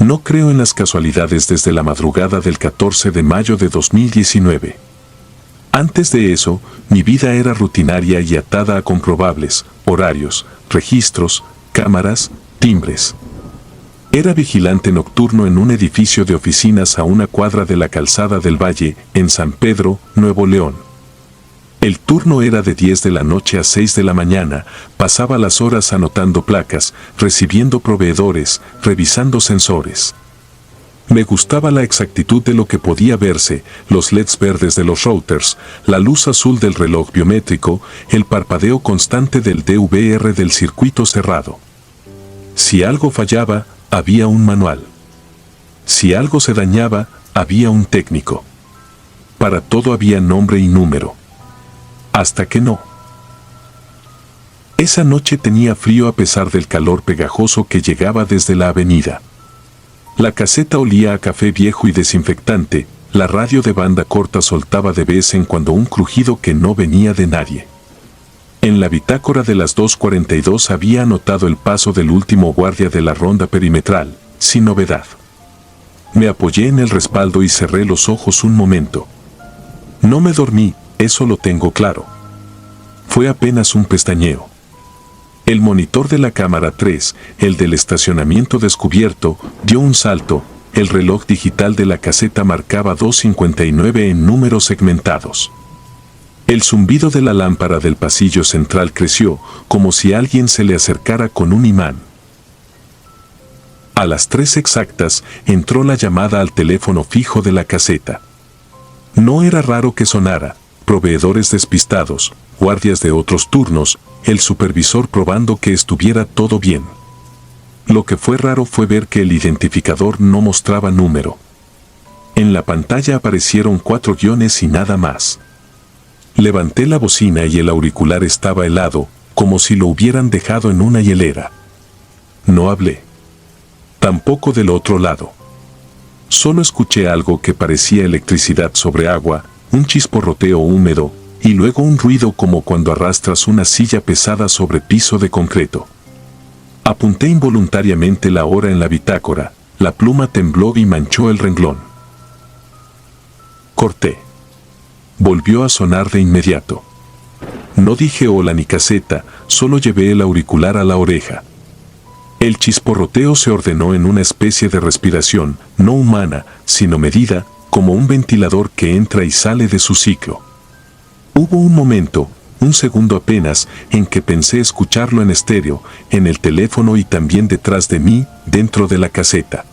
No creo en las casualidades desde la madrugada del 14 de mayo de 2019. Antes de eso, mi vida era rutinaria y atada a comprobables, horarios, registros, cámaras, timbres. Era vigilante nocturno en un edificio de oficinas a una cuadra de la Calzada del Valle, en San Pedro, Nuevo León. El turno era de 10 de la noche a 6 de la mañana, pasaba las horas anotando placas, recibiendo proveedores, revisando sensores. Me gustaba la exactitud de lo que podía verse, los LEDs verdes de los routers, la luz azul del reloj biométrico, el parpadeo constante del DVR del circuito cerrado. Si algo fallaba, había un manual. Si algo se dañaba, había un técnico. Para todo había nombre y número. Hasta que no. Esa noche tenía frío a pesar del calor pegajoso que llegaba desde la avenida. La caseta olía a café viejo y desinfectante, la radio de banda corta soltaba de vez en cuando un crujido que no venía de nadie. En la bitácora de las 2:42 había anotado el paso del último guardia de la ronda perimetral, sin novedad. Me apoyé en el respaldo y cerré los ojos un momento. No me dormí, eso lo tengo claro. Fue apenas un pestañeo. El monitor de la cámara 3, el del estacionamiento descubierto, dio un salto, el reloj digital de la caseta marcaba 2:59 en números segmentados. El zumbido de la lámpara del pasillo central creció, como si alguien se le acercara con un imán. A las 3 exactas, entró la llamada al teléfono fijo de la caseta. No era raro que sonara, proveedores despistados, guardias de otros turnos, el supervisor probando que estuviera todo bien. Lo que fue raro fue ver que el identificador no mostraba número. En la pantalla aparecieron 4 guiones y nada más. Levanté la bocina y el auricular estaba helado, como si lo hubieran dejado en una hielera. No hablé. Tampoco del otro lado. Solo escuché algo que parecía electricidad sobre agua, un chisporroteo húmedo, y luego un ruido como cuando arrastras una silla pesada sobre piso de concreto. Apunté involuntariamente la hora en la bitácora, la pluma tembló y manchó el renglón. Corté. Volvió a sonar de inmediato. No dije hola ni caseta, solo llevé el auricular a la oreja. El chisporroteo se ordenó en una especie de respiración, no humana, sino medida, como un ventilador que entra y sale de su ciclo. Hubo un momento, un segundo apenas, en que pensé escucharlo en estéreo, en el teléfono y también detrás de mí, dentro de la caseta.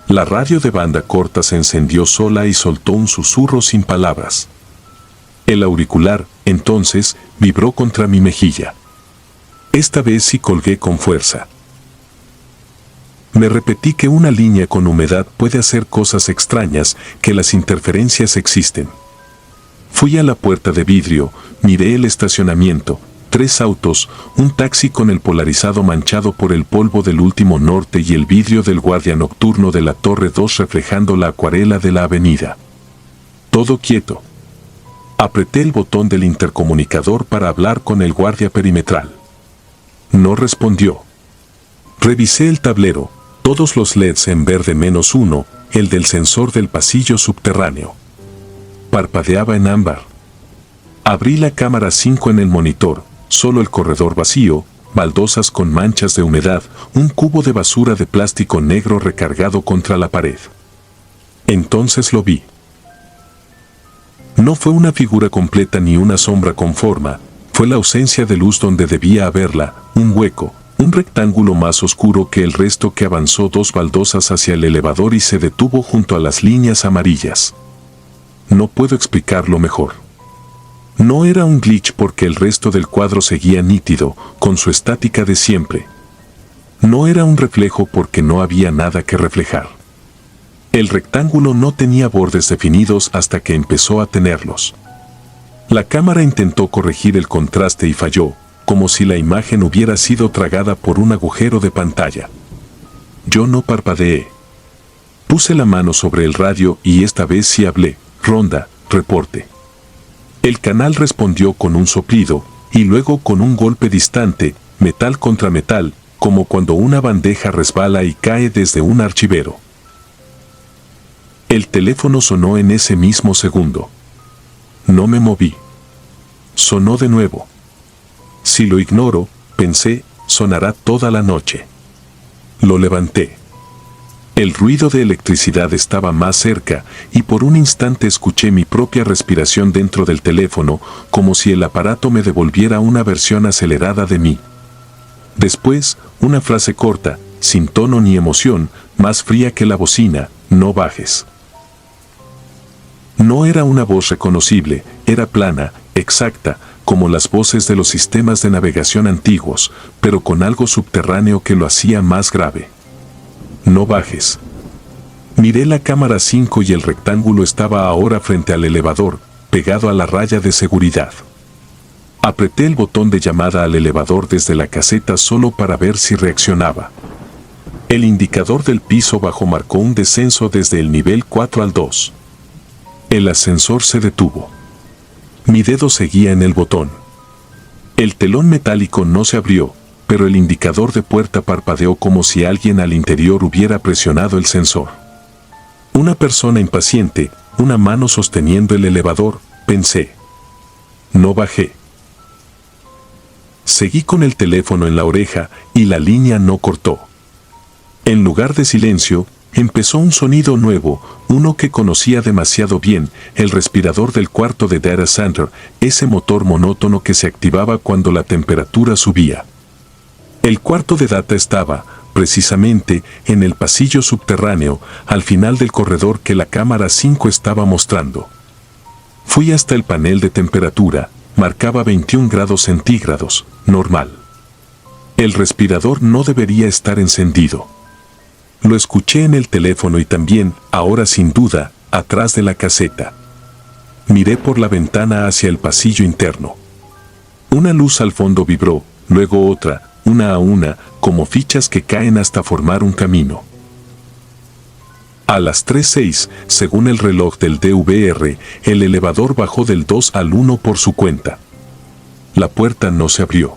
La radio de banda corta se encendió sola y soltó un susurro sin palabras. El auricular, entonces, vibró contra mi mejilla. Esta vez sí colgué con fuerza. Me repetí que una línea con humedad puede hacer cosas extrañas, que las interferencias existen. Fui a la puerta de vidrio, miré el estacionamiento, 3 autos, un taxi con el polarizado manchado por el polvo del último norte y el vidrio del guardia nocturno de la Torre 2 reflejando la acuarela de la avenida. Todo quieto. Apreté el botón del intercomunicador para hablar con el guardia perimetral. No respondió. Revisé el tablero, todos los LEDs en verde -1, el del sensor del pasillo subterráneo. Parpadeaba en ámbar. Abrí la cámara 5 en el monitor, solo el corredor vacío, baldosas con manchas de humedad, un cubo de basura de plástico negro recargado contra la pared. Entonces lo vi. No fue una figura completa ni una sombra con forma, fue la ausencia de luz donde debía haberla, un hueco, un rectángulo más oscuro que el resto que avanzó 2 baldosas hacia el elevador y se detuvo junto a las líneas amarillas. No puedo explicarlo mejor. No era un glitch porque el resto del cuadro seguía nítido, con su estática de siempre. No era un reflejo porque no había nada que reflejar. El rectángulo no tenía bordes definidos hasta que empezó a tenerlos. La cámara intentó corregir el contraste y falló, como si la imagen hubiera sido tragada por un agujero de pantalla. Yo no parpadeé. Puse la mano sobre el radio y esta vez sí hablé. Ronda, reporte. El canal respondió con un soplido, y luego con un golpe distante, metal contra metal, como cuando una bandeja resbala y cae desde un archivero. El teléfono sonó en ese mismo segundo. No me moví. Sonó de nuevo. Si lo ignoro, pensé, sonará toda la noche. Lo levanté. El ruido de electricidad estaba más cerca y por un instante escuché mi propia respiración dentro del teléfono, como si el aparato me devolviera una versión acelerada de mí. Después, una frase corta, sin tono ni emoción, más fría que la bocina: no bajes. No era una voz reconocible, era plana, exacta, como las voces de los sistemas de navegación antiguos, pero con algo subterráneo que lo hacía más grave. No bajes. Miré la cámara 5 y el rectángulo estaba ahora frente al elevador, pegado a la raya de seguridad. Apreté el botón de llamada al elevador desde la caseta solo para ver si reaccionaba. El indicador del piso bajo marcó un descenso desde el nivel 4 al 2. El ascensor se detuvo. Mi dedo seguía en el botón. El telón metálico no se abrió, pero el indicador de puerta parpadeó como si alguien al interior hubiera presionado el sensor. Una persona impaciente, una mano sosteniendo el elevador, pensé. No bajé. Seguí con el teléfono en la oreja y la línea no cortó. En lugar de silencio, empezó un sonido nuevo, uno que conocía demasiado bien: el respirador del cuarto de data center, ese motor monótono que se activaba cuando la temperatura subía. El cuarto de data estaba, precisamente, en el pasillo subterráneo, al final del corredor que la cámara 5 estaba mostrando. Fui hasta el panel de temperatura, marcaba 21 grados centígrados, normal. El respirador no debería estar encendido. Lo escuché en el teléfono y también, ahora sin duda, atrás de la caseta. Miré por la ventana hacia el pasillo interno. Una luz al fondo vibró, luego otra, una a una, como fichas que caen hasta formar un camino. A las 3:06, según el reloj del DVR, el elevador bajó del 2 al 1 por su cuenta. La puerta no se abrió.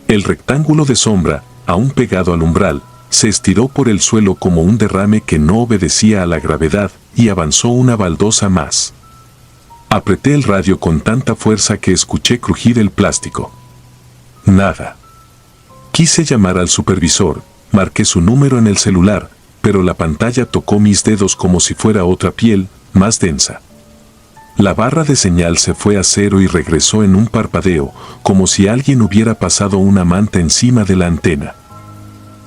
El rectángulo de sombra, aún pegado al umbral, se estiró por el suelo como un derrame que no obedecía a la gravedad, y avanzó una baldosa más. Apreté el radio con tanta fuerza que escuché crujir el plástico. Nada. Quise llamar al supervisor, marqué su número en el celular, pero la pantalla tocó mis dedos como si fuera otra piel, más densa. La barra de señal se fue a cero y regresó en un parpadeo, como si alguien hubiera pasado una manta encima de la antena.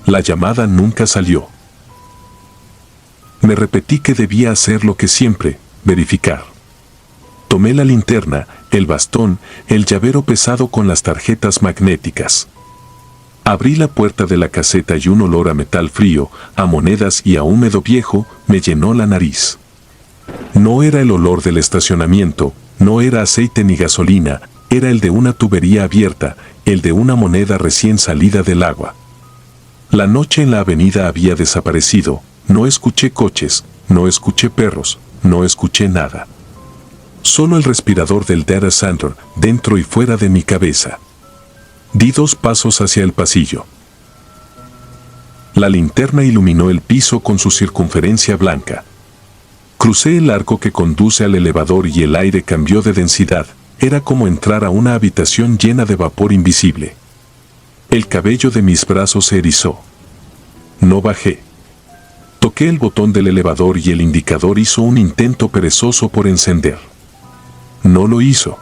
La llamada nunca salió. Me repetí que debía hacer lo que siempre, verificar. Tomé la linterna, el bastón, el llavero pesado con las tarjetas magnéticas. Abrí la puerta de la caseta y un olor a metal frío, a monedas y a húmedo viejo, me llenó la nariz. No era el olor del estacionamiento, no era aceite ni gasolina, era el de una tubería abierta, el de una moneda recién salida del agua. La noche en la avenida había desaparecido, no escuché coches, no escuché perros, no escuché nada. Solo el respirador del data center, dentro y fuera de mi cabeza. Di 2 pasos hacia el pasillo. La linterna iluminó el piso con su circunferencia blanca. Crucé el arco que conduce al elevador y el aire cambió de densidad, era como entrar a una habitación llena de vapor invisible. El cabello de mis brazos se erizó. No bajé. Toqué el botón del elevador y el indicador hizo un intento perezoso por encender. No lo hizo.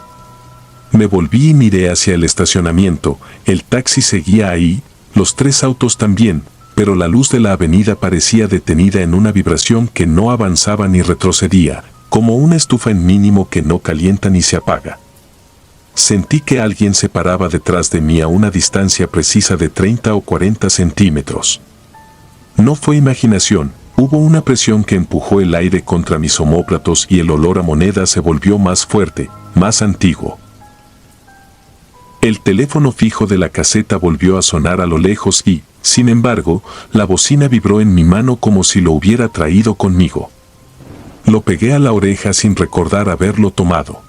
Me volví y miré hacia el estacionamiento, el taxi seguía ahí, los 3 autos también, pero la luz de la avenida parecía detenida en una vibración que no avanzaba ni retrocedía, como una estufa en mínimo que no calienta ni se apaga. Sentí que alguien se paraba detrás de mí a una distancia precisa de 30 o 40 centímetros. No fue imaginación, hubo una presión que empujó el aire contra mis omóplatos y el olor a moneda se volvió más fuerte, más antiguo. El teléfono fijo de la caseta volvió a sonar a lo lejos y, sin embargo, la bocina vibró en mi mano como si lo hubiera traído conmigo. Lo pegué a la oreja sin recordar haberlo tomado.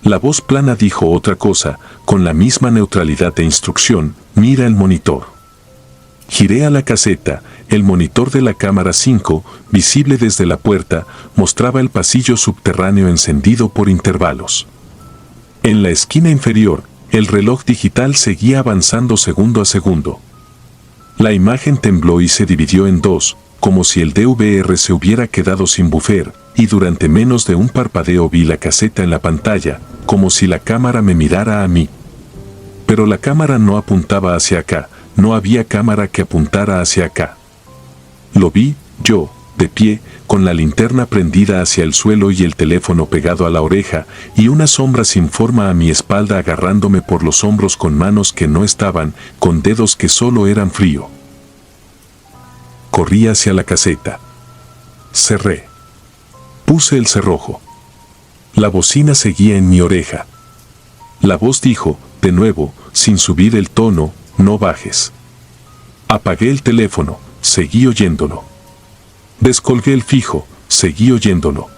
La voz plana dijo otra cosa, con la misma neutralidad de instrucción: mira el monitor. Giré a la caseta. El monitor de la cámara 5, visible desde la puerta, mostraba el pasillo subterráneo encendido por intervalos. En la esquina inferior, el reloj digital seguía avanzando segundo a segundo. La imagen tembló y se dividió en dos, como si el DVR se hubiera quedado sin buffer, y durante menos de un parpadeo vi la caseta en la pantalla, como si la cámara me mirara a mí. Pero la cámara no apuntaba hacia acá, no había cámara que apuntara hacia acá. Lo vi, yo, de pie, con la linterna prendida hacia el suelo y el teléfono pegado a la oreja, y una sombra sin forma a mi espalda agarrándome por los hombros con manos que no estaban, con dedos que solo eran frío. Corrí hacia la caseta. Cerré. Puse el cerrojo. La bocina seguía en mi oreja. La voz dijo, de nuevo, sin subir el tono, no bajes. Apagué el teléfono, seguí oyéndolo. Descolgué el fijo, seguí oyéndolo.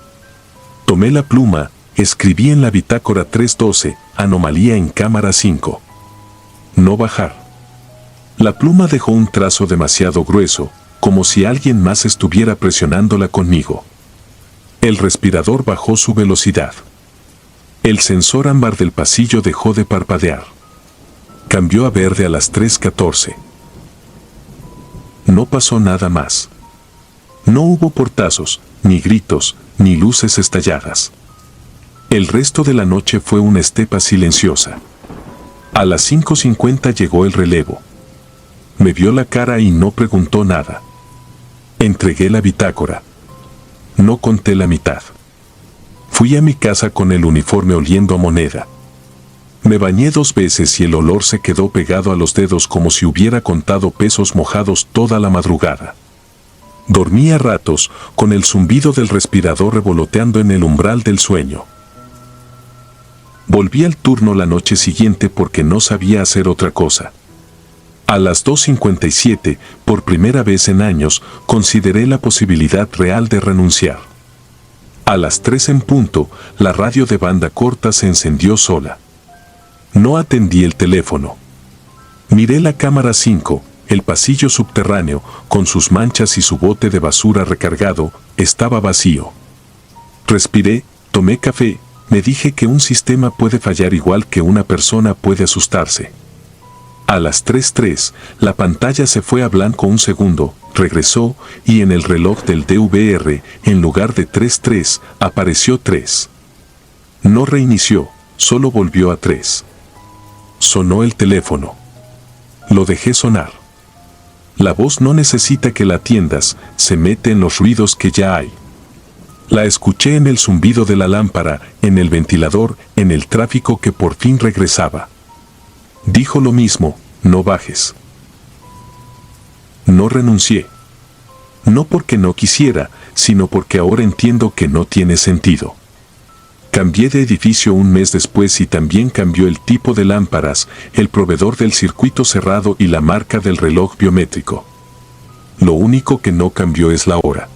Tomé la pluma, escribí en la bitácora 312, anomalía en cámara 5. No bajar. La pluma dejó un trazo demasiado grueso, como si alguien más estuviera presionándola conmigo. El respirador bajó su velocidad. El sensor ámbar del pasillo dejó de parpadear. Cambió a verde a las 3:14. No pasó nada más. No hubo portazos, ni gritos, ni luces estalladas. El resto de la noche fue una estepa silenciosa. A las 5:50 llegó el relevo. Me vio la cara y no preguntó nada. Entregué la bitácora. No conté la mitad. Fui a mi casa con el uniforme oliendo a moneda. Me bañé 2 veces y el olor se quedó pegado a los dedos como si hubiera contado pesos mojados toda la madrugada. Dormí a ratos, con el zumbido del respirador revoloteando en el umbral del sueño. Volví al turno la noche siguiente porque no sabía hacer otra cosa. A las 2:57, por primera vez en años, consideré la posibilidad real de renunciar. A las 3 en punto, la radio de banda corta se encendió sola. No atendí el teléfono. Miré la cámara 5, el pasillo subterráneo, con sus manchas y su bote de basura recargado, estaba vacío. Respiré, tomé café, me dije que un sistema puede fallar igual que una persona puede asustarse. A las 3:03, la pantalla se fue a blanco un segundo, regresó, y en el reloj del DVR, en lugar de 3:3, apareció 3. No reinició, solo volvió a 3. Sonó el teléfono. Lo dejé sonar. La voz no necesita que la atiendas, se mete en los ruidos que ya hay. La escuché en el zumbido de la lámpara, en el ventilador, en el tráfico que por fin regresaba. Dijo lo mismo, no bajes. No renuncié. No porque no quisiera, sino porque ahora entiendo que no tiene sentido. Cambié de edificio un mes después y también cambió el tipo de lámparas, el proveedor del circuito cerrado y la marca del reloj biométrico. Lo único que no cambió es la hora.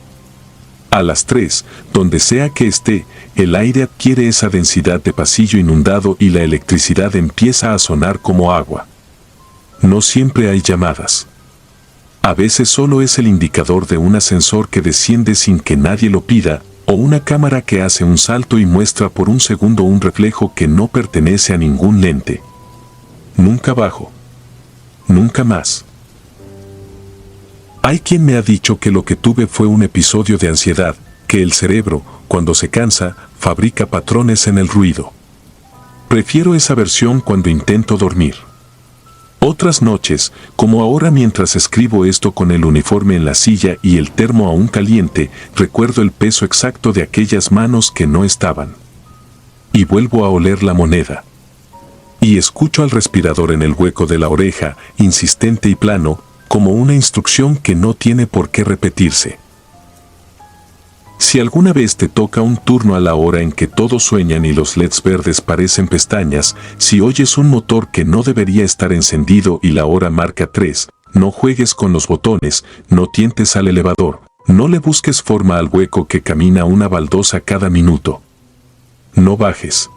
A las 3, donde sea que esté, el aire adquiere esa densidad de pasillo inundado y la electricidad empieza a sonar como agua. No siempre hay llamadas. A veces solo es el indicador de un ascensor que desciende sin que nadie lo pida, o una cámara que hace un salto y muestra por un segundo un reflejo que no pertenece a ningún lente. Nunca bajo. Nunca más. Hay quien me ha dicho que lo que tuve fue un episodio de ansiedad, que el cerebro, cuando se cansa, fabrica patrones en el ruido. Prefiero esa versión cuando intento dormir. Otras noches, como ahora mientras escribo esto con el uniforme en la silla y el termo aún caliente, recuerdo el peso exacto de aquellas manos que no estaban. Y vuelvo a oler la moneda. Y escucho al respirador en el hueco de la oreja, insistente y plano, como una instrucción que no tiene por qué repetirse. Si alguna vez te toca un turno a la hora en que todos sueñan y los LEDs verdes parecen pestañas, si oyes un motor que no debería estar encendido y la hora marca 3, no juegues con los botones, no tientes al elevador, no le busques forma al hueco que camina una baldosa cada minuto. No bajes.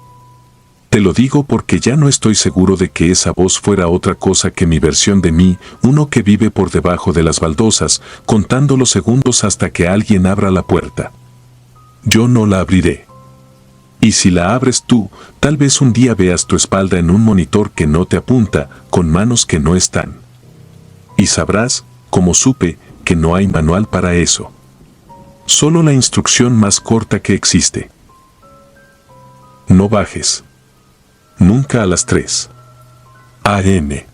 Te lo digo porque ya no estoy seguro de que esa voz fuera otra cosa que mi versión de mí, uno que vive por debajo de las baldosas, contando los segundos hasta que alguien abra la puerta. Yo no la abriré. Y si la abres tú, tal vez un día veas tu espalda en un monitor que no te apunta, con manos que no están. Y sabrás, como supe, que no hay manual para eso. Solo la instrucción más corta que existe. No bajes. Nunca a las 3 a.m.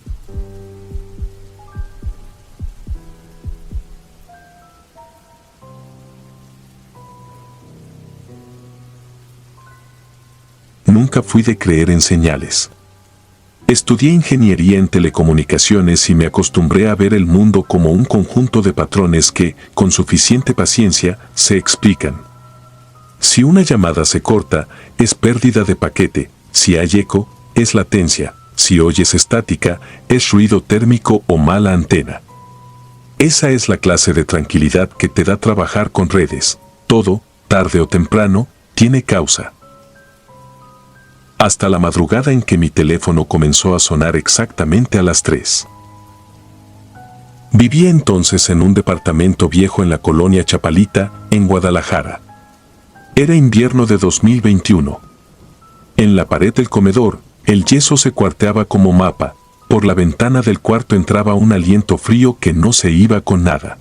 Nunca fui de creer en señales. Estudié ingeniería en telecomunicaciones y me acostumbré a ver el mundo como un conjunto de patrones que, con suficiente paciencia, se explican. Si una llamada se corta, es pérdida de paquete. Si hay eco, es latencia. Si oyes estática, es ruido térmico o mala antena. Esa es la clase de tranquilidad que te da trabajar con redes. Todo, tarde o temprano, tiene causa. Hasta la madrugada en que mi teléfono comenzó a sonar exactamente a las 3. Vivía entonces en un departamento viejo en la colonia Chapalita, en Guadalajara. Era invierno de 2021. En la pared del comedor, el yeso se cuarteaba como mapa. Por la ventana del cuarto entraba un aliento frío que no se iba con nada.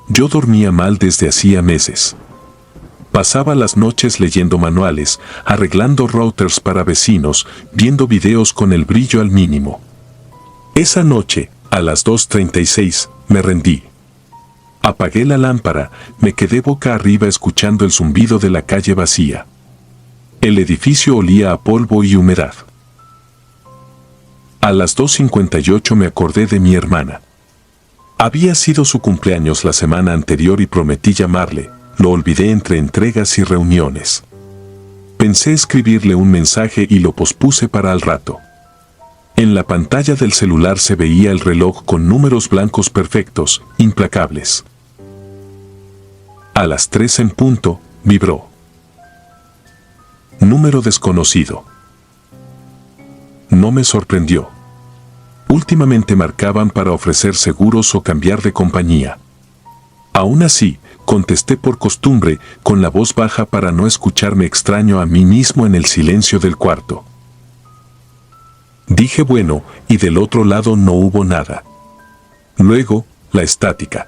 Yo dormía mal desde hacía meses. Pasaba las noches leyendo manuales, arreglando routers para vecinos, viendo videos con el brillo al mínimo. Esa noche, a las 2:36, me rendí. Apagué la lámpara, me quedé boca arriba escuchando el zumbido de la calle vacía. El edificio olía a polvo y humedad. A las 2:58 me acordé de mi hermana. Había sido su cumpleaños la semana anterior y prometí llamarle. Lo olvidé entre entregas y reuniones. Pensé escribirle un mensaje y lo pospuse para al rato. En la pantalla del celular se veía el reloj con números blancos perfectos, implacables. A las 3 en punto, vibró. Número desconocido. No me sorprendió. Últimamente marcaban para ofrecer seguros o cambiar de compañía. Aún así, contesté por costumbre, con la voz baja para no escucharme extraño a mí mismo en el silencio del cuarto. Dije bueno, y del otro lado no hubo nada. Luego, la estática.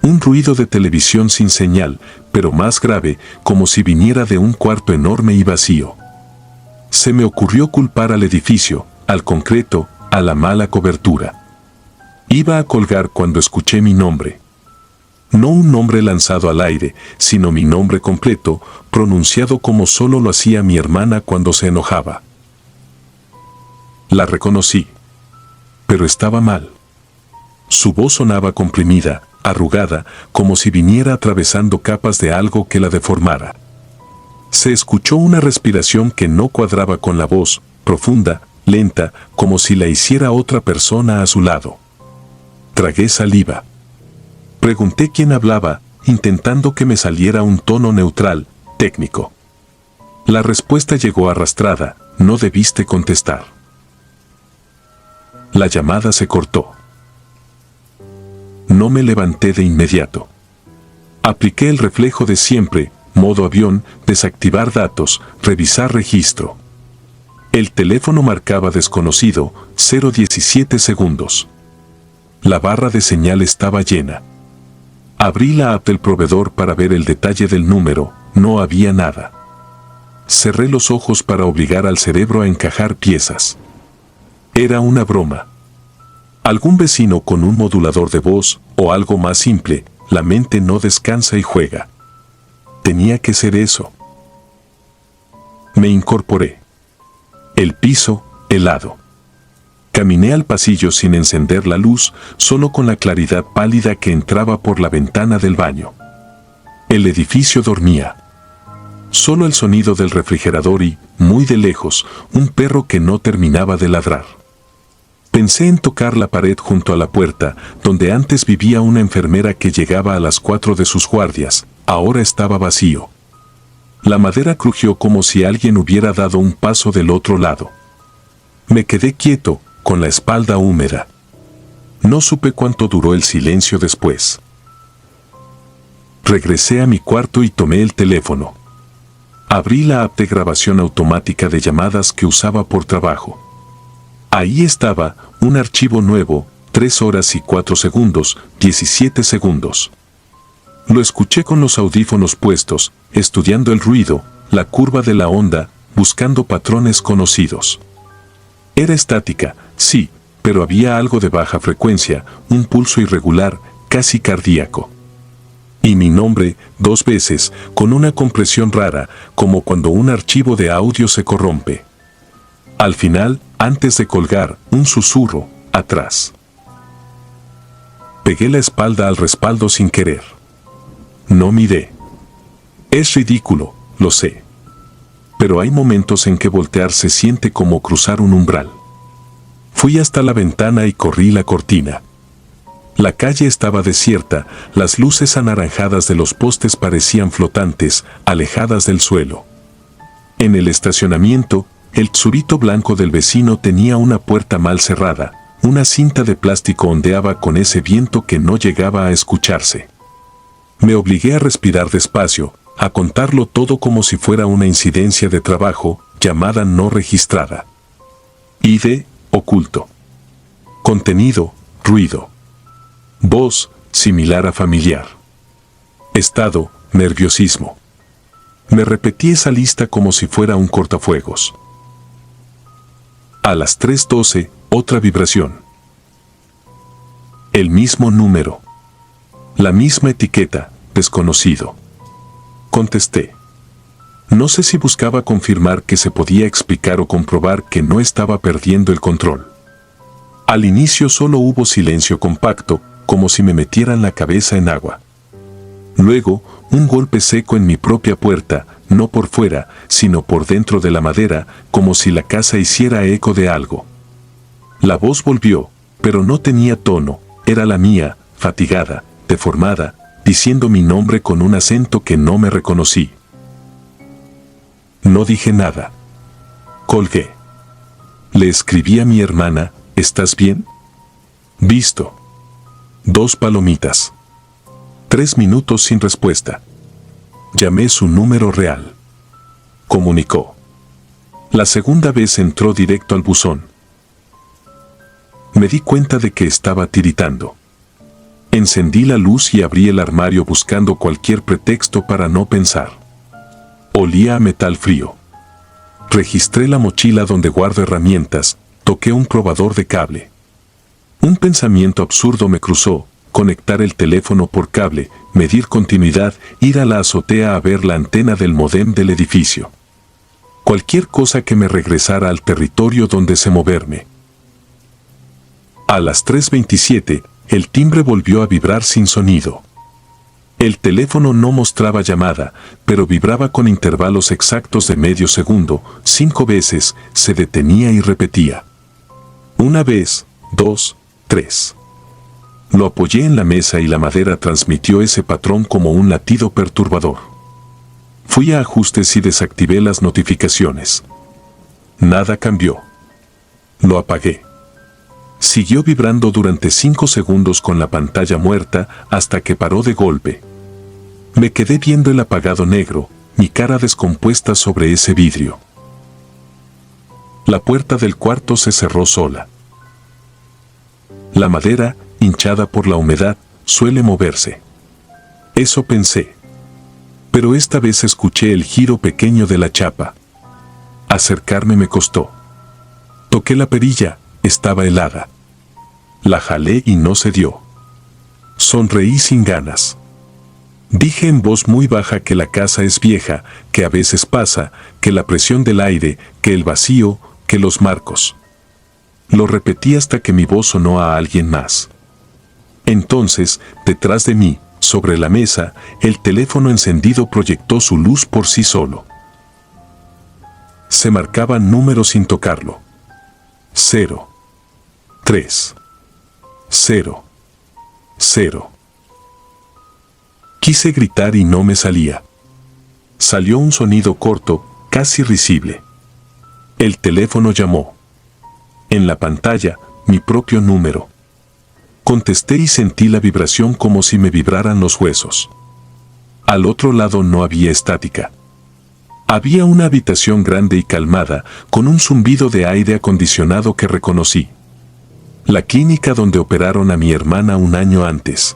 Un ruido de televisión sin señal, pero más grave, como si viniera de un cuarto enorme y vacío. Se me ocurrió culpar al edificio, al concreto, a la mala cobertura. Iba a colgar cuando escuché mi nombre. No un nombre lanzado al aire, sino mi nombre completo, pronunciado como solo lo hacía mi hermana cuando se enojaba. La reconocí. Pero estaba mal. Su voz sonaba comprimida, arrugada, como si viniera atravesando capas de algo que la deformara. Se escuchó una respiración que no cuadraba con la voz, profunda, lenta, como si la hiciera otra persona a su lado. Tragué saliva. Pregunté quién hablaba, intentando que me saliera un tono neutral, técnico. La respuesta llegó arrastrada, no debiste contestar. La llamada se cortó. No me levanté de inmediato. Apliqué el reflejo de siempre, modo avión, desactivar datos, revisar registro. El teléfono marcaba desconocido, 0:17 segundos. La barra de señal estaba llena. Abrí la app del proveedor para ver el detalle del número, no había nada. Cerré los ojos para obligar al cerebro a encajar piezas. Era una broma. Algún vecino con un modulador de voz, o algo más simple, la mente no descansa y juega. Tenía que ser eso. Me incorporé. El piso, helado. Caminé al pasillo sin encender la luz, solo con la claridad pálida que entraba por la ventana del baño. El edificio dormía. Solo el sonido del refrigerador y, muy de lejos, un perro que no terminaba de ladrar. Pensé en tocar la pared junto a la puerta, donde antes vivía una enfermera que llegaba a las 4 de sus guardias, ahora estaba vacío. La madera crujió como si alguien hubiera dado un paso del otro lado. Me quedé quieto, con la espalda húmeda. No supe cuánto duró el silencio después. Regresé a mi cuarto y tomé el teléfono. Abrí la app de grabación automática de llamadas que usaba por trabajo. Ahí estaba, un archivo nuevo, 3 horas y 4 segundos, 17 segundos. Lo escuché con los audífonos puestos, estudiando el ruido, la curva de la onda, buscando patrones conocidos. Era estática, sí, pero había algo de baja frecuencia, un pulso irregular, casi cardíaco. Y mi nombre, 2 veces, con una compresión rara, como cuando un archivo de audio se corrompe. Al final, antes de colgar, un susurro, atrás. Pegué la espalda al respaldo sin querer. No miré. Es ridículo, lo sé. Pero hay momentos en que voltear se siente como cruzar un umbral. Fui hasta la ventana y corrí la cortina. La calle estaba desierta, las luces anaranjadas de los postes parecían flotantes, alejadas del suelo. En el estacionamiento, el Tsurito blanco del vecino tenía una puerta mal cerrada, una cinta de plástico ondeaba con ese viento que no llegaba a escucharse. Me obligué a respirar despacio, a contarlo todo como si fuera una incidencia de trabajo, llamada no registrada. ID, oculto. Contenido, ruido. Voz, similar a familiar. Estado, nerviosismo. Me repetí esa lista como si fuera un cortafuegos. A las 3:12, otra vibración. El mismo número. La misma etiqueta, desconocido. Contesté. No sé si buscaba confirmar que se podía explicar o comprobar que no estaba perdiendo el control. Al inicio solo hubo silencio compacto, como si me metieran la cabeza en agua. Luego, un golpe seco en mi propia puerta, no por fuera, sino por dentro de la madera, como si la casa hiciera eco de algo. La voz volvió, pero no tenía tono, era la mía, fatigada, deformada, diciendo mi nombre con un acento que no me reconocí. No dije nada. Colgué. Le escribí a mi hermana, ¿estás bien? Visto. 2 palomitas. 3 minutos sin respuesta. Llamé su número real. Comunicó. La segunda vez entró directo al buzón. Me di cuenta de que estaba tiritando. Encendí la luz y abrí el armario buscando cualquier pretexto para no pensar. Olía a metal frío. Registré la mochila donde guardo herramientas, toqué un probador de cable. Un pensamiento absurdo me cruzó, conectar el teléfono por cable, medir continuidad, ir a la azotea a ver la antena del módem del edificio. Cualquier cosa que me regresara al territorio donde sé moverme. A las 3:27, el timbre volvió a vibrar sin sonido. El teléfono no mostraba llamada, pero vibraba con intervalos exactos de medio segundo, 5 veces, se detenía y repetía. 1 vez, 2, 3. Lo apoyé en la mesa y la madera transmitió ese patrón como un latido perturbador. Fui a ajustes y desactivé las notificaciones. Nada cambió. Lo apagué. Siguió vibrando durante 5 segundos con la pantalla muerta hasta que paró de golpe. Me quedé viendo el apagado negro, mi cara descompuesta sobre ese vidrio. La puerta del cuarto se cerró sola. La madera, hinchada por la humedad, suele moverse. Eso pensé. Pero esta vez escuché el giro pequeño de la chapa. Acercarme me costó. Toqué la perilla, estaba helada. La jalé y no cedió. Sonreí sin ganas. Dije en voz muy baja que la casa es vieja, que a veces pasa, que la presión del aire, que el vacío, que los marcos. Lo repetí hasta que mi voz sonó a alguien más. Entonces, detrás de mí, sobre la mesa, el teléfono encendido proyectó su luz por sí solo. Se marcaban números sin tocarlo. 0, 3, 0, 0. Quise gritar y no me salía. Salió un sonido corto, casi risible. El teléfono llamó. En la pantalla, mi propio número. Contesté y sentí la vibración como si me vibraran los huesos. Al otro lado no había estática. Había una habitación grande y calmada, con un zumbido de aire acondicionado que reconocí. La clínica donde operaron a mi hermana un año antes.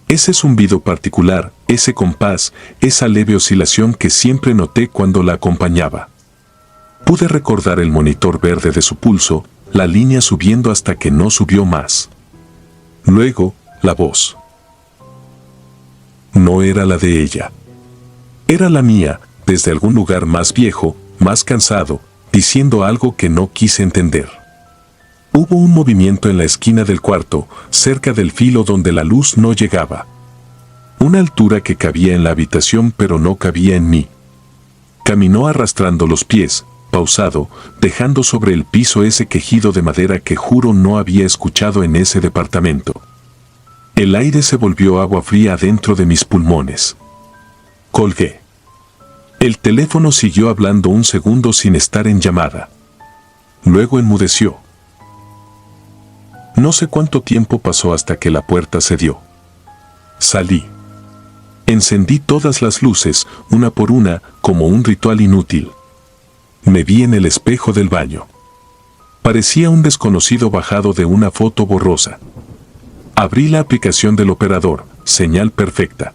Ese zumbido particular, ese compás, esa leve oscilación que siempre noté cuando la acompañaba. Pude recordar el monitor verde de su pulso, la línea subiendo hasta que no subió más. Luego, la voz. No era la de ella. Era la mía, desde algún lugar más viejo, más cansado, diciendo algo que no quise entender. Hubo un movimiento en la esquina del cuarto, cerca del filo donde la luz no llegaba. Una altura que cabía en la habitación pero no cabía en mí. Caminó arrastrando los pies, pausado, dejando sobre el piso ese quejido de madera que juro no había escuchado en ese departamento. El aire se volvió agua fría adentro de mis pulmones. Colgué. El teléfono siguió hablando un segundo sin estar en llamada. Luego enmudeció. No sé cuánto tiempo pasó hasta que la puerta cedió. Salí. Encendí todas las luces, una por una, como un ritual inútil. Me vi en el espejo del baño. Parecía un desconocido bajado de una foto borrosa. Abrí la aplicación del operador, señal perfecta.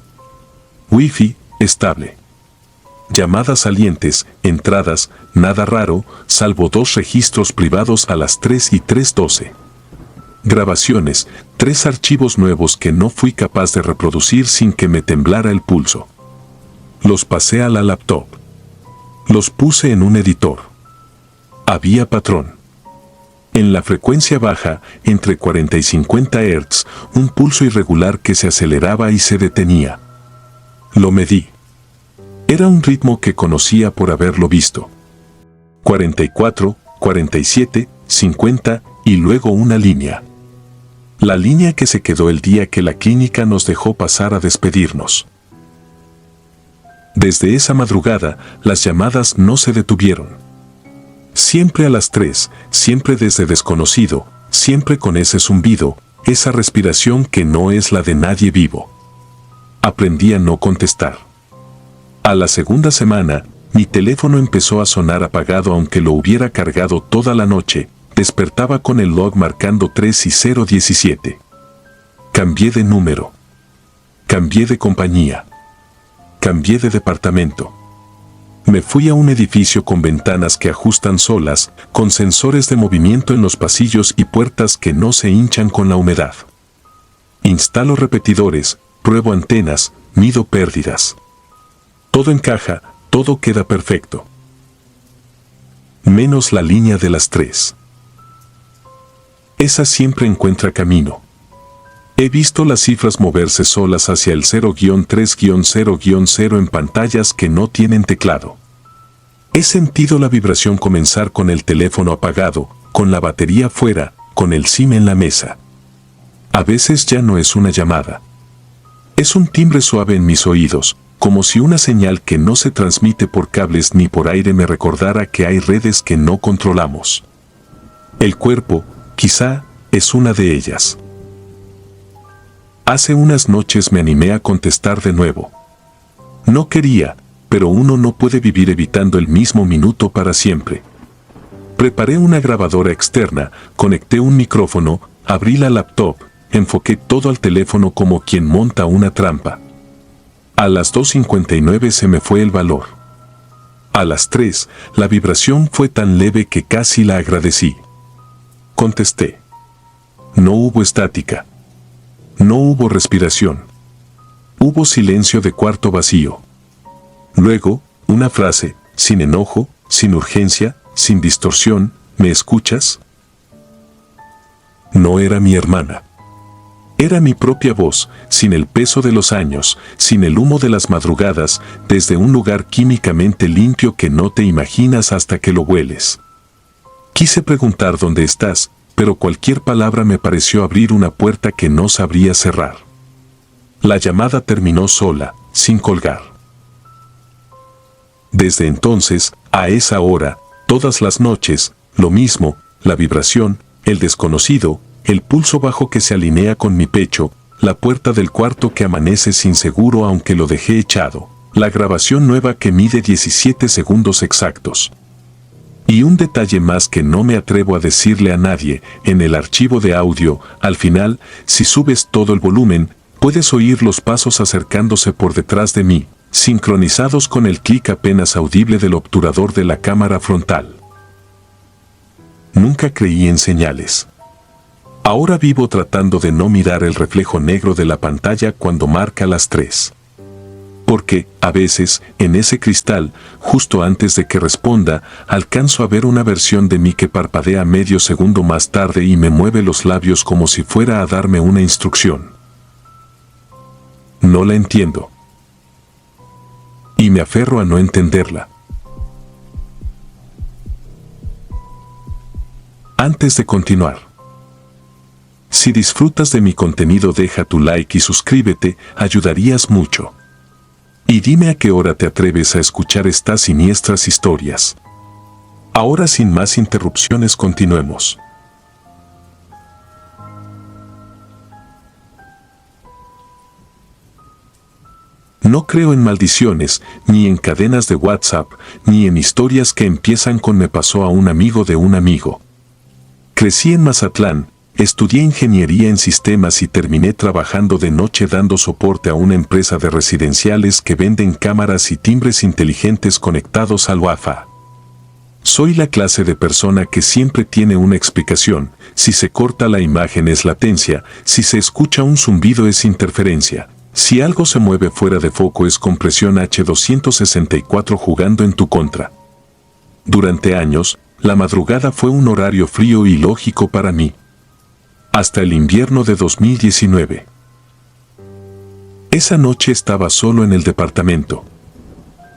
Wi-Fi, estable. Llamadas salientes, entradas, nada raro, salvo 2 registros privados a las 3 y 3:12. Grabaciones, 3 archivos nuevos que no fui capaz de reproducir sin que me temblara el pulso. Los pasé a la laptop. Los puse en un editor. Había patrón. En la frecuencia baja, entre 40 y 50 Hz, un pulso irregular que se aceleraba y se detenía. Lo medí. Era un ritmo que conocía por haberlo visto. 44, 47, 50 y luego una línea. La línea que se quedó el día que la clínica nos dejó pasar a despedirnos. Desde esa madrugada, las llamadas no se detuvieron. Siempre a las 3, siempre desde desconocido, siempre con ese zumbido, esa respiración que no es la de nadie vivo. Aprendí a no contestar. A la segunda semana, mi teléfono empezó a sonar apagado aunque lo hubiera cargado toda la noche. Despertaba con el log marcando 3 y 017. Cambié de número. Cambié de compañía. Cambié de departamento. Me fui a un edificio con ventanas que ajustan solas, con sensores de movimiento en los pasillos y puertas que no se hinchan con la humedad. Instalo repetidores, pruebo antenas, mido pérdidas. Todo encaja, todo queda perfecto. Menos la línea de las 3. Esa siempre encuentra camino. He visto las cifras moverse solas hacia el 0-3-0-0 en pantallas que no tienen teclado. He sentido la vibración comenzar con el teléfono apagado, con la batería fuera, con el SIM en la mesa. A veces ya no es una llamada. Es un timbre suave en mis oídos, como si una señal que no se transmite por cables ni por aire me recordara que hay redes que no controlamos. El cuerpo, quizá, es una de ellas. Hace unas noches me animé a contestar de nuevo. No quería, pero uno no puede vivir evitando el mismo minuto para siempre. Preparé una grabadora externa, conecté un micrófono, abrí la laptop, enfoqué todo al teléfono como quien monta una trampa. A las 2:59 se me fue el valor. A las 3, la vibración fue tan leve que casi la agradecí. Contesté. No hubo estática. No hubo respiración. Hubo silencio de cuarto vacío. Luego, una frase, sin enojo, sin urgencia, sin distorsión, ¿me escuchas? No era mi hermana. Era mi propia voz, sin el peso de los años, sin el humo de las madrugadas, desde un lugar químicamente limpio que no te imaginas hasta que lo hueles. Quise preguntar dónde estás, pero cualquier palabra me pareció abrir una puerta que no sabría cerrar. La llamada terminó sola, sin colgar. Desde entonces, a esa hora, todas las noches, lo mismo, la vibración, el desconocido, el pulso bajo que se alinea con mi pecho, la puerta del cuarto que amanece sin seguro aunque lo dejé echado, la grabación nueva que mide 17 segundos exactos. Y un detalle más que no me atrevo a decirle a nadie, en el archivo de audio, al final, si subes todo el volumen, puedes oír los pasos acercándose por detrás de mí, sincronizados con el clic apenas audible del obturador de la cámara frontal. Nunca creí en señales. Ahora vivo tratando de no mirar el reflejo negro de la pantalla cuando marca las 3. Porque, a veces, en ese cristal, justo antes de que responda, alcanzo a ver una versión de mí que parpadea medio segundo más tarde y me mueve los labios como si fuera a darme una instrucción. No la entiendo. Y me aferro a no entenderla. Antes de continuar, si disfrutas de mi contenido, deja tu like y suscríbete, ayudarías mucho. Y dime a qué hora te atreves a escuchar estas siniestras historias. Ahora, sin más interrupciones, continuemos. No creo en maldiciones, ni en cadenas de WhatsApp, ni en historias que empiezan con "me pasó a un amigo de un amigo". Crecí en Mazatlán, estudié ingeniería en sistemas y terminé trabajando de noche dando soporte a una empresa de residenciales que venden cámaras y timbres inteligentes conectados al Wi-Fi. Soy la clase de persona que siempre tiene una explicación: si se corta la imagen es latencia, si se escucha un zumbido es interferencia, si algo se mueve fuera de foco es compresión H264 jugando en tu contra. Durante años, la madrugada fue un horario frío y lógico para mí. Hasta el invierno de 2019. Esa noche estaba solo en el departamento.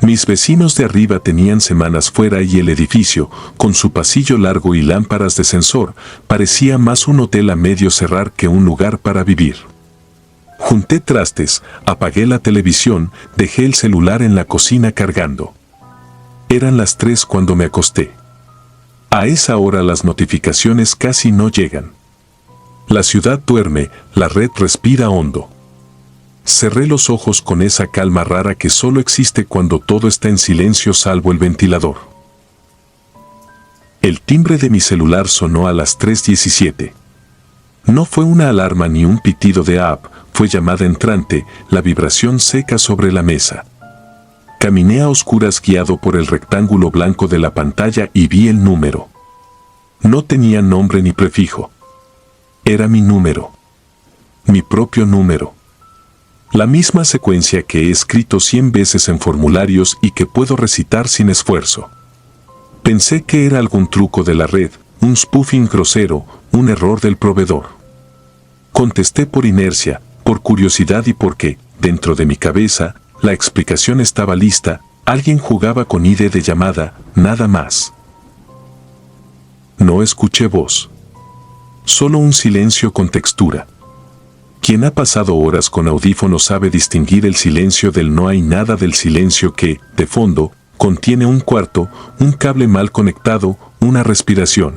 Mis vecinos de arriba tenían semanas fuera y el edificio, con su pasillo largo y lámparas de sensor, parecía más un hotel a medio cerrar que un lugar para vivir. Junté trastes, apagué la televisión, dejé el celular en la cocina cargando. Eran las 3 cuando me acosté. A esa hora las notificaciones casi no llegan. La ciudad duerme, la red respira hondo. Cerré los ojos con esa calma rara que solo existe cuando todo está en silencio salvo el ventilador. El timbre de mi celular sonó a las 3:17. No fue una alarma ni un pitido de app, fue llamada entrante, la vibración seca sobre la mesa. Caminé a oscuras guiado por el rectángulo blanco de la pantalla y vi el número. No tenía nombre ni prefijo. Era mi número. Mi propio número. La misma secuencia que he escrito 100 veces en formularios y que puedo recitar sin esfuerzo. Pensé que era algún truco de la red, un spoofing grosero, un error del proveedor. Contesté por inercia, por curiosidad y porque, dentro de mi cabeza, la explicación estaba lista: alguien jugaba con ID de llamada, nada más. No escuché voz. Solo un silencio con textura. Quien ha pasado horas con audífonos sabe distinguir el silencio del no hay nada, del silencio que, de fondo, contiene un cuarto, un cable mal conectado, una respiración.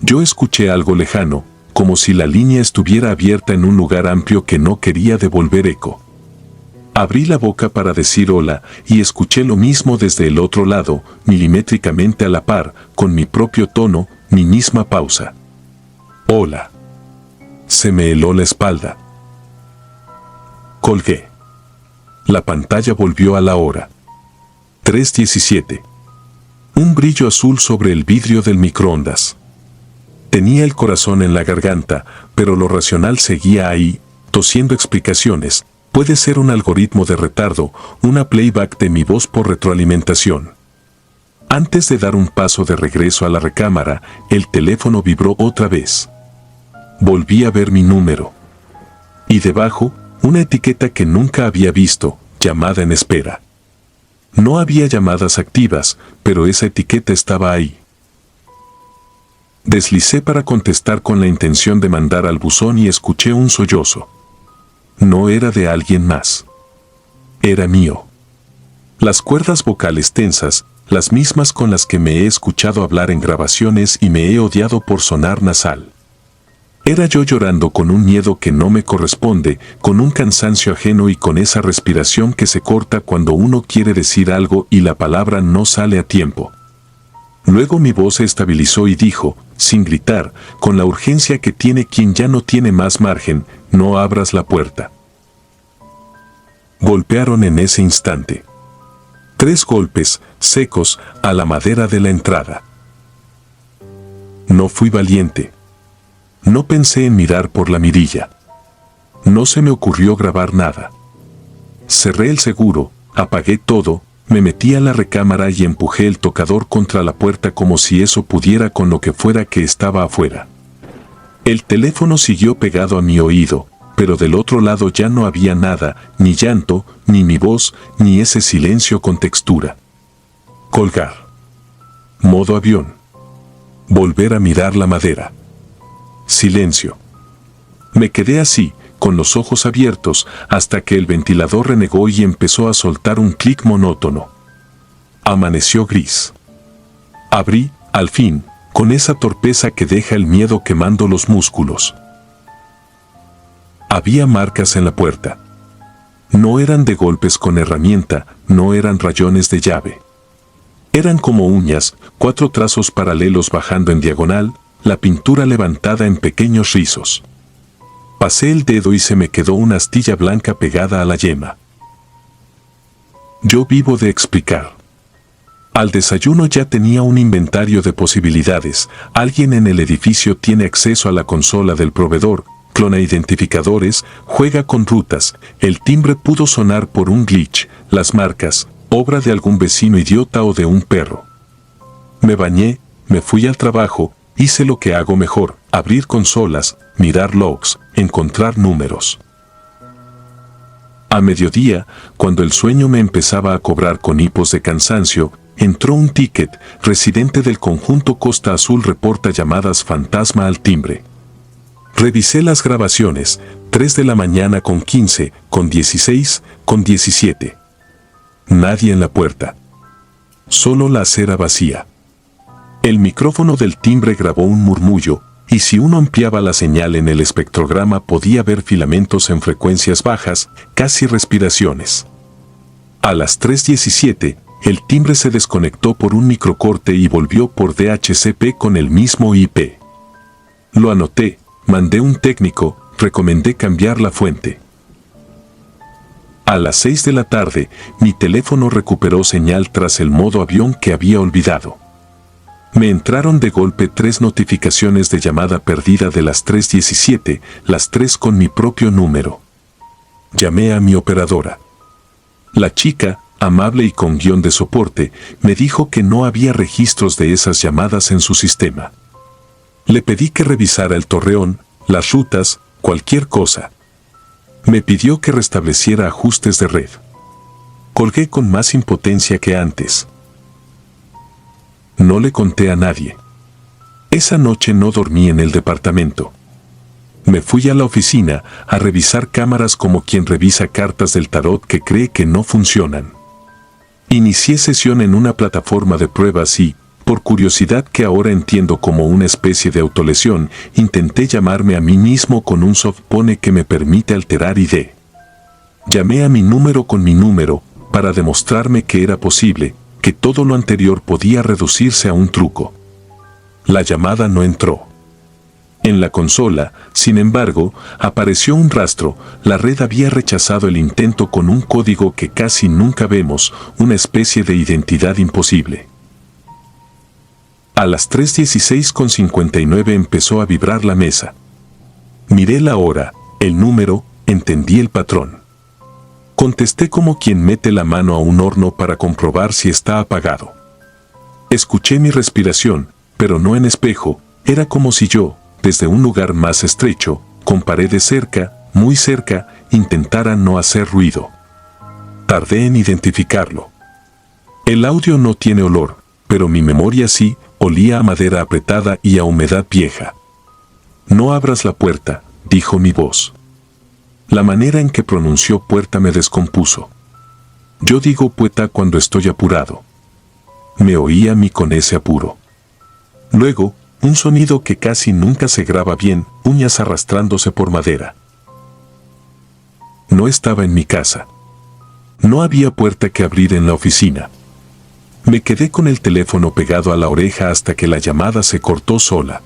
Yo escuché algo lejano, como si la línea estuviera abierta en un lugar amplio que no quería devolver eco. Abrí la boca para decir hola y escuché lo mismo desde el otro lado, milimétricamente a la par, con mi propio tono, mi misma pausa. Hola. Se me heló la espalda. Colgué. La pantalla volvió a la hora. 3:17. Un brillo azul sobre el vidrio del microondas. Tenía el corazón en la garganta, pero lo racional seguía ahí, tosiendo explicaciones. Puede ser un algoritmo de retardo, una playback de mi voz por retroalimentación. Antes de dar un paso de regreso a la recámara, el teléfono vibró otra vez. Volví a ver mi número. Y debajo, una etiqueta que nunca había visto: llamada en espera. No había llamadas activas, pero esa etiqueta estaba ahí. Deslicé para contestar con la intención de mandar al buzón y escuché un sollozo. No era de alguien más. Era mío. Las cuerdas vocales tensas, las mismas con las que me he escuchado hablar en grabaciones y me he odiado por sonar nasal. Era yo llorando con un miedo que no me corresponde, con un cansancio ajeno y con esa respiración que se corta cuando uno quiere decir algo y la palabra no sale a tiempo. Luego mi voz se estabilizó y dijo, sin gritar, con la urgencia que tiene quien ya no tiene más margen, no abras la puerta. Golpearon en ese instante. 3 golpes, secos, a la madera de la entrada. No fui valiente. No pensé en mirar por la mirilla. No se me ocurrió grabar nada. Cerré el seguro, apagué todo, me metí a la recámara y empujé el tocador contra la puerta como si eso pudiera con lo que fuera que estaba afuera. El teléfono siguió pegado a mi oído, pero del otro lado ya no había nada, ni llanto, ni mi voz, ni ese silencio con textura. Colgar. Modo avión. Volver a mirar la madera. Silencio. Me quedé así, con los ojos abiertos, hasta que el ventilador renegó y empezó a soltar un clic monótono. Amaneció gris. Abrí, al fin, con esa torpeza que deja el miedo quemando los músculos. Había marcas en la puerta. No eran de golpes con herramienta, no eran rayones de llave. Eran como uñas, 4 trazos paralelos bajando en diagonal, la pintura levantada en pequeños rizos. Pasé el dedo y se me quedó una astilla blanca pegada a la yema. Yo vivo de explicar. Al desayuno ya tenía un inventario de posibilidades. Alguien en el edificio tiene acceso a la consola del proveedor, clona identificadores, juega con rutas, el timbre pudo sonar por un glitch, las marcas, obra de algún vecino idiota o de un perro. Me bañé, me fui al trabajo, hice lo que hago mejor, abrir consolas, mirar logs, encontrar números. A mediodía, cuando el sueño me empezaba a cobrar con hipos de cansancio, entró un ticket, residente del conjunto Costa Azul reporta llamadas fantasma al timbre. Revisé las grabaciones, 3 de la mañana con 15, con 16, con 17. Nadie en la puerta. Solo la acera vacía. El micrófono del timbre grabó un murmullo, y si uno ampliaba la señal en el espectrograma podía ver filamentos en frecuencias bajas, casi respiraciones. A las 3:17, el timbre se desconectó por un microcorte y volvió por DHCP con el mismo IP. Lo anoté. Mandé un técnico, recomendé cambiar la fuente. A las 6 de la tarde, mi teléfono recuperó señal tras el modo avión que había olvidado. Me entraron de golpe 3 notificaciones de llamada perdida de las 3:17, las 3 con mi propio número. Llamé a mi operadora. La chica, amable y con guión de soporte, me dijo que no había registros de esas llamadas en su sistema. Le pedí que revisara el torreón, las rutas, cualquier cosa. Me pidió que restableciera ajustes de red. Colgué con más impotencia que antes. No le conté a nadie. Esa noche no dormí en el departamento. Me fui a la oficina a revisar cámaras como quien revisa cartas del tarot que cree que no funcionan. Inicié sesión en una plataforma de pruebas y, por curiosidad que ahora entiendo como una especie de autolesión, intenté llamarme a mí mismo con un softphone que me permite alterar ID. Llamé a mi número con mi número, para demostrarme que era posible, que todo lo anterior podía reducirse a un truco. La llamada no entró. En la consola, sin embargo, apareció un rastro, la red había rechazado el intento con un código que casi nunca vemos, una especie de identidad imposible. A las 3:16:59 empezó a vibrar la mesa. Miré la hora, el número, entendí el patrón. Contesté como quien mete la mano a un horno para comprobar si está apagado. Escuché mi respiración, pero no en espejo, era como si yo, desde un lugar más estrecho, con paredes cerca, muy cerca, intentara no hacer ruido. Tardé en identificarlo. El audio no tiene olor, pero mi memoria sí, olía a madera apretada y a humedad vieja. No abras la puerta, dijo mi voz. La manera en que pronunció puerta me descompuso. Yo digo poeta cuando estoy apurado. Me oía a mí con ese apuro. Luego, un sonido que casi nunca se graba bien, uñas arrastrándose por madera. No estaba en mi casa. No había puerta que abrir en la oficina. Me quedé con el teléfono pegado a la oreja hasta que la llamada se cortó sola.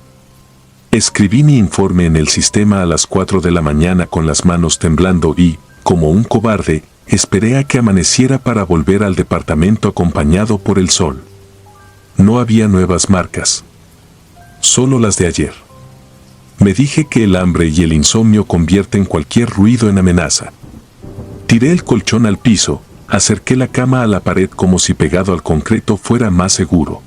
Escribí mi informe en el sistema a las 4 de la mañana con las manos temblando y, como un cobarde, esperé a que amaneciera para volver al departamento acompañado por el sol. No había nuevas marcas. Solo las de ayer. Me dije que el hambre y el insomnio convierten cualquier ruido en amenaza. Tiré el colchón al piso, acerqué la cama a la pared como si pegado al concreto fuera más seguro.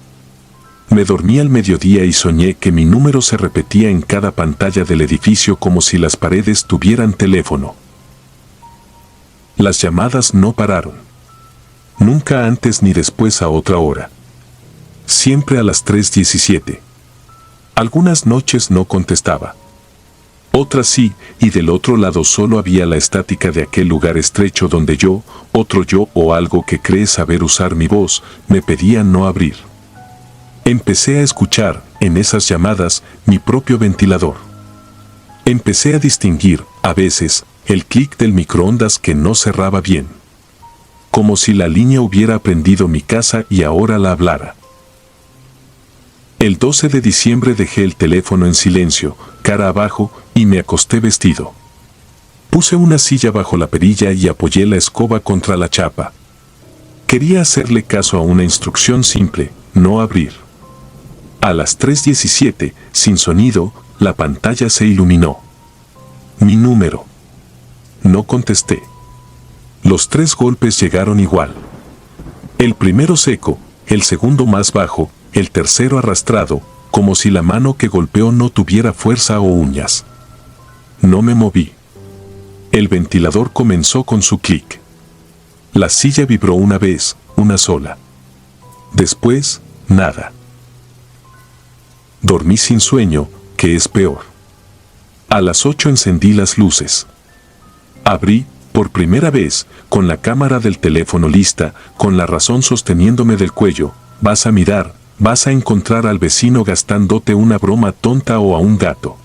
Me dormí al mediodía y soñé que mi número se repetía en cada pantalla del edificio como si las paredes tuvieran teléfono. Las llamadas no pararon. Nunca antes ni después a otra hora. Siempre a las 3:17. Algunas noches no contestaba. Otras sí, y del otro lado solo había la estática de aquel lugar estrecho donde yo, otro yo o algo que cree saber usar mi voz, me pedía no abrir. Empecé a escuchar, en esas llamadas, mi propio ventilador. Empecé a distinguir, a veces, el clic del microondas que no cerraba bien. Como si la línea hubiera aprendido mi casa y ahora la hablara. El 12 de diciembre dejé el teléfono en silencio, cara abajo, y me acosté vestido. Puse una silla bajo la perilla y apoyé la escoba contra la chapa. Quería hacerle caso a una instrucción simple, no abrir. A las 3:17, sin sonido, la pantalla se iluminó. Mi número. No contesté. Los 3 golpes llegaron igual. El primero seco, el segundo más bajo, el tercero arrastrado, como si la mano que golpeó no tuviera fuerza o uñas. No me moví. El ventilador comenzó con su clic. La silla vibró una vez, una sola. Después, nada. Dormí sin sueño, que es peor. A las 8 encendí las luces. Abrí, por primera vez, con la cámara del teléfono lista, con la razón sosteniéndome del cuello. Vas a mirar, vas a encontrar al vecino gastándote una broma tonta o a un gato.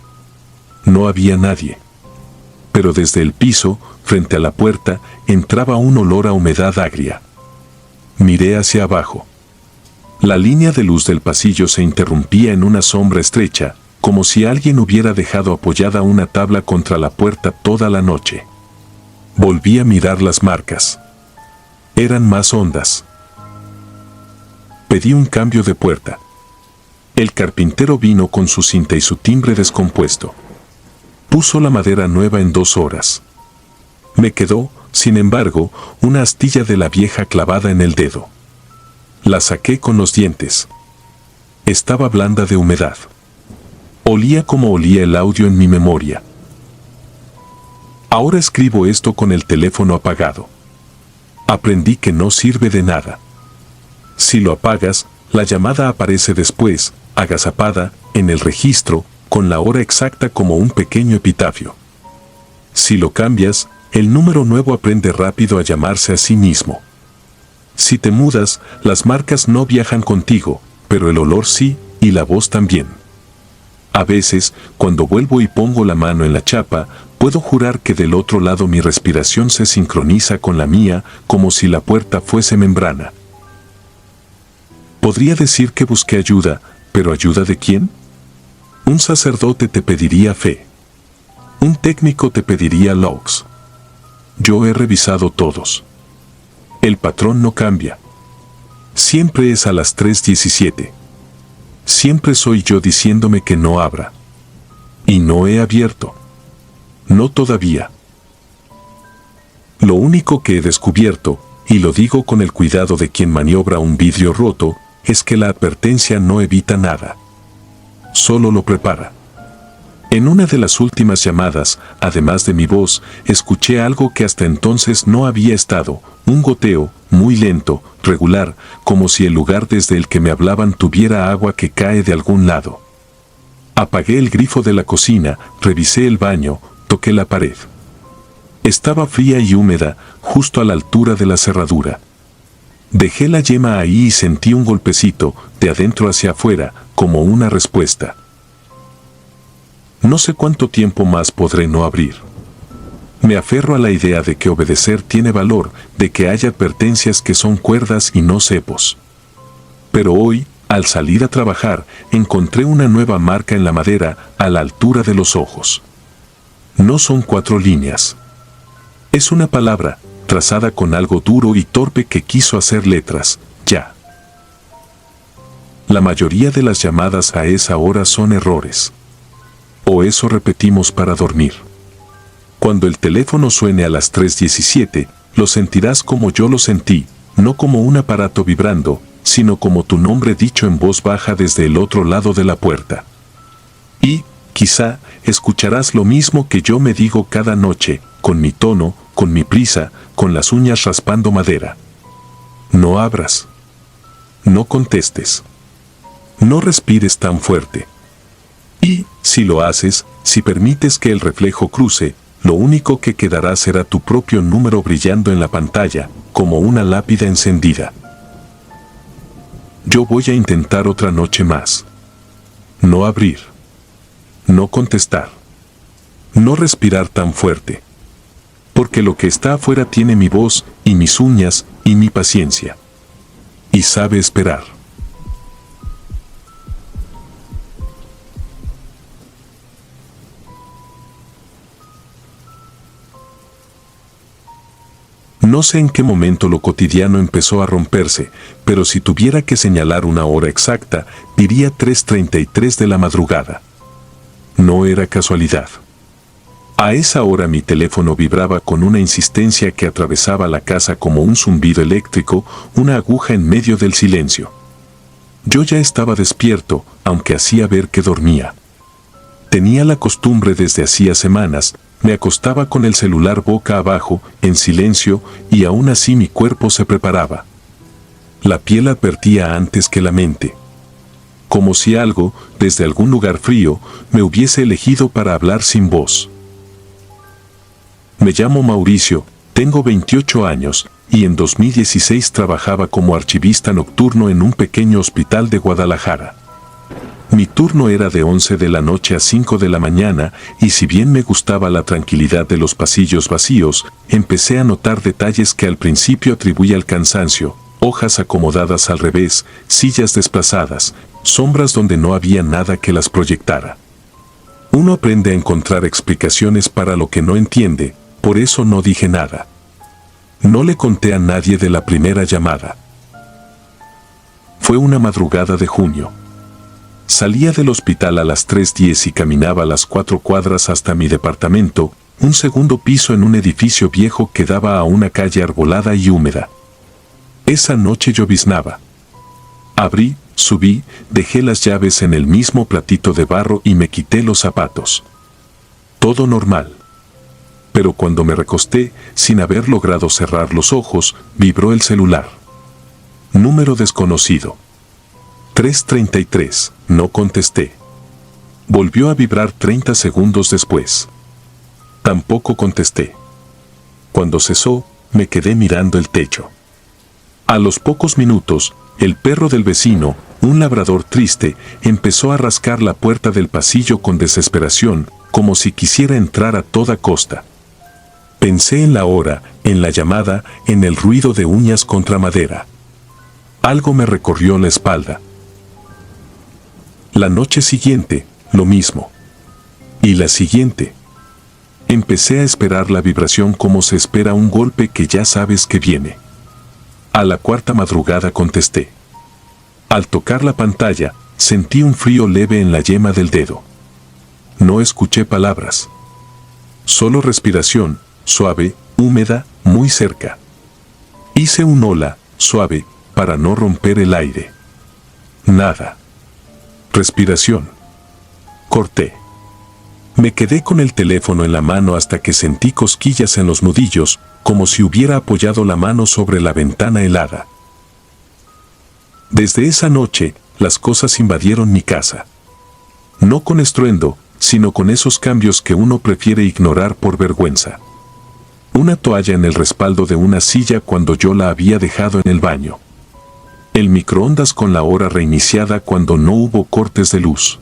No había nadie. Pero desde el piso, frente a la puerta, entraba un olor a humedad agria. Miré hacia abajo. La línea de luz del pasillo se interrumpía en una sombra estrecha, como si alguien hubiera dejado apoyada una tabla contra la puerta toda la noche. Volví a mirar las marcas. Eran más hondas. Pedí un cambio de puerta. El carpintero vino con su cinta y su timbre descompuesto. Puso la madera nueva en 2 horas. Me quedó, sin embargo, una astilla de la vieja clavada en el dedo. La saqué con los dientes. Estaba blanda de humedad. Olía como olía el audio en mi memoria. Ahora escribo esto con el teléfono apagado. Aprendí que no sirve de nada. Si lo apagas, la llamada aparece después, agazapada, en el registro, con la hora exacta como un pequeño epitafio. Si lo cambias, el número nuevo aprende rápido a llamarse a sí mismo. Si te mudas, las marcas no viajan contigo, pero el olor sí, y la voz también. A veces, cuando vuelvo y pongo la mano en la chapa, puedo jurar que del otro lado mi respiración se sincroniza con la mía, como si la puerta fuese membrana. Podría decir que busqué ayuda, pero ¿ayuda de quién? Un sacerdote te pediría fe. Un técnico te pediría logs. Yo he revisado todos. El patrón no cambia. Siempre es a las 3:17. Siempre soy yo diciéndome que no abra. Y no he abierto. No todavía. Lo único que he descubierto, y lo digo con el cuidado de quien maniobra un vidrio roto, es que la advertencia no evita nada. Solo lo prepara. En una de las últimas llamadas, además de mi voz, escuché algo que hasta entonces no había estado, un goteo, muy lento, regular, como si el lugar desde el que me hablaban tuviera agua que cae de algún lado. Apagué el grifo de la cocina, revisé el baño, toqué la pared. Estaba fría y húmeda, justo a la altura de la cerradura. Dejé la yema ahí y sentí un golpecito, de adentro hacia afuera, como una respuesta. No sé cuánto tiempo más podré no abrir. Me aferro a la idea de que obedecer tiene valor, de que hay advertencias que son cuerdas y no cepos. Pero hoy, al salir a trabajar, encontré una nueva marca en la madera, a la altura de los ojos. No son 4 líneas. Es una palabra, trazada con algo duro y torpe que quiso hacer letras, ya. La mayoría de las llamadas a esa hora son errores. O eso repetimos para dormir. Cuando el teléfono suene a las 3:17, lo sentirás como yo lo sentí, no como un aparato vibrando, sino como tu nombre dicho en voz baja desde el otro lado de la puerta. Y, quizá, escucharás lo mismo que yo me digo cada noche, con mi tono, con mi prisa, con las uñas raspando madera. No abras. No contestes. No respires tan fuerte. Y, si lo haces, si permites que el reflejo cruce, lo único que quedará será tu propio número brillando en la pantalla, como una lápida encendida. Yo voy a intentar otra noche más. No abrir. No contestar. No respirar tan fuerte. Porque lo que está afuera tiene mi voz, y mis uñas, y mi paciencia. Y sabe esperar. No sé en qué momento lo cotidiano empezó a romperse, pero si tuviera que señalar una hora exacta, diría 3:33 de la madrugada. No era casualidad. A esa hora mi teléfono vibraba con una insistencia que atravesaba la casa como un zumbido eléctrico, una aguja en medio del silencio. Yo ya estaba despierto, aunque hacía ver que dormía. Tenía la costumbre desde hacía semanas. Me acostaba con el celular boca abajo, en silencio, y aún así mi cuerpo se preparaba. La piel advertía antes que la mente. Como si algo, desde algún lugar frío, me hubiese elegido para hablar sin voz. Me llamo Mauricio, tengo 28 años, y en 2016 trabajaba como archivista nocturno en un pequeño hospital de Guadalajara. Mi turno era de 11 de la noche a 5 de la mañana, y si bien me gustaba la tranquilidad de los pasillos vacíos, empecé a notar detalles que al principio atribuía al cansancio: hojas acomodadas al revés, sillas desplazadas, sombras donde no había nada que las proyectara. Uno aprende a encontrar explicaciones para lo que no entiende, por eso no dije nada. No le conté a nadie de la primera llamada. Fue una madrugada de junio. Salía del hospital a las 3:10 y caminaba las 4 cuadras hasta mi departamento, un segundo piso en un edificio viejo que daba a una calle arbolada y húmeda. Esa noche lloviznaba. Abrí, subí, dejé las llaves en el mismo platito de barro y me quité los zapatos. Todo normal. Pero cuando me recosté, sin haber logrado cerrar los ojos, vibró el celular. Número desconocido. 3:33, no contesté. Volvió a vibrar 30 segundos después. Tampoco contesté. Cuando cesó, me quedé mirando el techo. A los pocos minutos, el perro del vecino, un labrador triste, empezó a rascar la puerta del pasillo con desesperación, como si quisiera entrar a toda costa. Pensé en la hora, en la llamada, en el ruido de uñas contra madera. Algo me recorrió la espalda. La noche siguiente, lo mismo. Y la siguiente. Empecé a esperar la vibración como se espera un golpe que ya sabes que viene. A la 4ª madrugada contesté. Al tocar la pantalla, sentí un frío leve en la yema del dedo. No escuché palabras. Solo respiración, suave, húmeda, muy cerca. Hice un hola, suave, para no romper el aire. Nada. Respiración. Corté. Me quedé con el teléfono en la mano hasta que sentí cosquillas en los nudillos, como si hubiera apoyado la mano sobre la ventana helada. Desde esa noche, las cosas invadieron mi casa. No con estruendo, sino con esos cambios que uno prefiere ignorar por vergüenza. Una toalla en el respaldo de una silla cuando yo la había dejado en el baño. El microondas con la hora reiniciada cuando no hubo cortes de luz.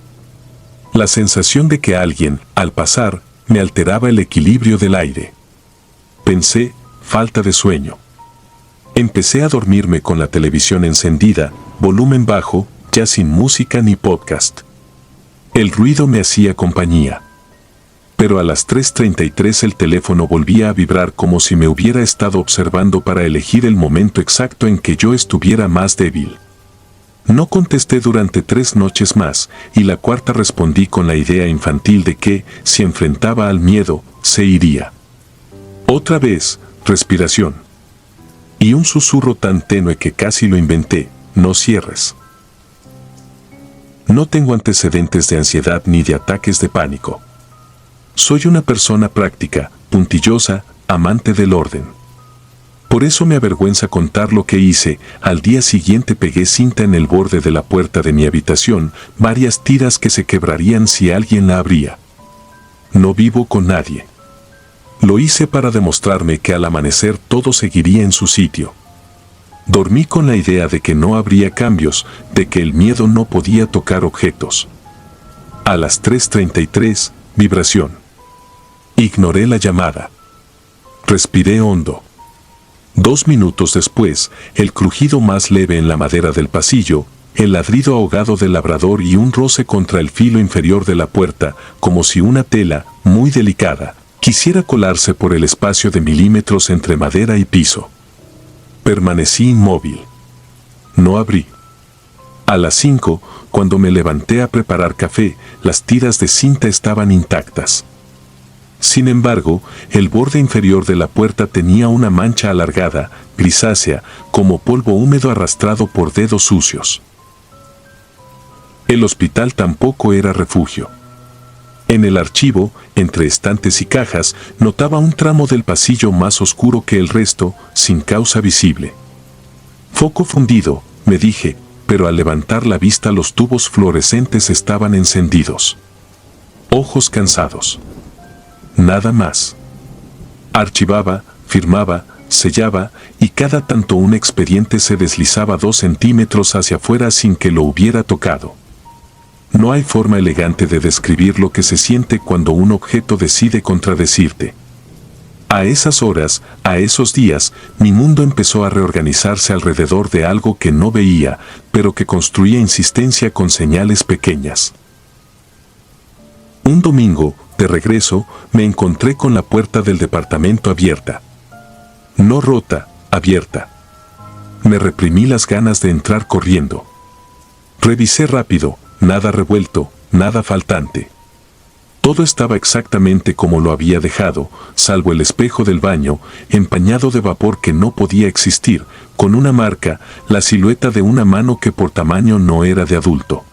La sensación de que alguien, al pasar, me alteraba el equilibrio del aire. Pensé, falta de sueño. Empecé a dormirme con la televisión encendida, volumen bajo, ya sin música ni podcast. El ruido me hacía compañía. Pero a las 3:33 el teléfono volvía a vibrar como si me hubiera estado observando para elegir el momento exacto en que yo estuviera más débil. No contesté durante 3 noches más, y la cuarta respondí con la idea infantil de que, si enfrentaba al miedo, se iría. Otra vez, respiración. Y un susurro tan tenue que casi lo inventé: no cierres. No tengo antecedentes de ansiedad ni de ataques de pánico. Soy una persona práctica, puntillosa, amante del orden. Por eso me avergüenza contar lo que hice. Al día siguiente pegué cinta en el borde de la puerta de mi habitación, varias tiras que se quebrarían si alguien la abría. No vivo con nadie. Lo hice para demostrarme que al amanecer todo seguiría en su sitio. Dormí con la idea de que no habría cambios, de que el miedo no podía tocar objetos. A las 3:33, vibración. Ignoré la llamada. Respiré hondo. 2 minutos después, el crujido más leve en la madera del pasillo, el ladrido ahogado del labrador y un roce contra el filo inferior de la puerta, como si una tela, muy delicada, quisiera colarse por el espacio de milímetros entre madera y piso. Permanecí inmóvil. No abrí. A las 5, cuando me levanté a preparar café, las tiras de cinta estaban intactas. Sin embargo, el borde inferior de la puerta tenía una mancha alargada, grisácea, como polvo húmedo arrastrado por dedos sucios. El hospital tampoco era refugio. En el archivo, entre estantes y cajas, notaba un tramo del pasillo más oscuro que el resto, sin causa visible. Foco fundido, me dije, pero al levantar la vista los tubos fluorescentes estaban encendidos. Ojos cansados. Nada más. Archivaba, firmaba, sellaba, y cada tanto un expediente se deslizaba 2 centímetros hacia afuera sin que lo hubiera tocado. No hay forma elegante de describir lo que se siente cuando un objeto decide contradecirte. A esas horas, a esos días, mi mundo empezó a reorganizarse alrededor de algo que no veía, pero que construía insistencia con señales pequeñas. Un domingo, de regreso, me encontré con la puerta del departamento abierta. No rota, abierta. Me reprimí las ganas de entrar corriendo. Revisé rápido, nada revuelto, nada faltante. Todo estaba exactamente como lo había dejado, salvo el espejo del baño, empañado de vapor que no podía existir, con una marca, la silueta de una mano que por tamaño no era de adulto.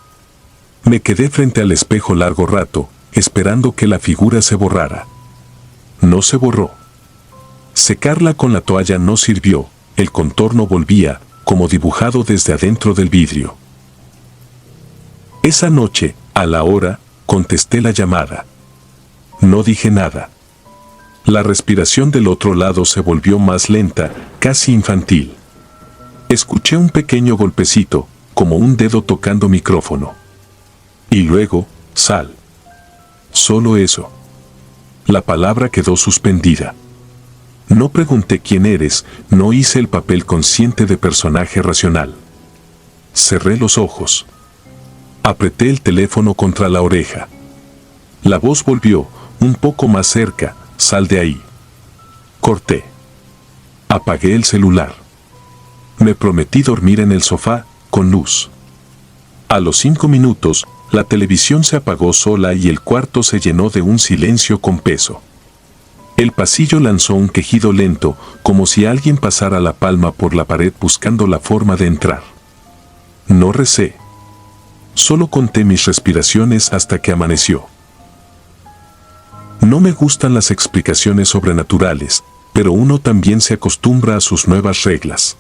Me quedé frente al espejo largo rato, esperando que la figura se borrara. No se borró. Secarla con la toalla no sirvió, el contorno volvía, como dibujado desde adentro del vidrio. Esa noche, a la hora, contesté la llamada. No dije nada. La respiración del otro lado se volvió más lenta, casi infantil. Escuché un pequeño golpecito, como un dedo tocando micrófono. Y luego, sal. Solo eso. La palabra quedó suspendida. No pregunté quién eres, no hice el papel consciente de personaje racional. Cerré los ojos. Apreté el teléfono contra la oreja. La voz volvió, un poco más cerca: sal de ahí. Corté. Apagué el celular. Me prometí dormir en el sofá, con luz. A los 5 minutos, la televisión se apagó sola y el cuarto se llenó de un silencio con peso. El pasillo lanzó un quejido lento, como si alguien pasara la palma por la pared buscando la forma de entrar. No recé. Solo conté mis respiraciones hasta que amaneció. No me gustan las explicaciones sobrenaturales, pero uno también se acostumbra a sus nuevas reglas.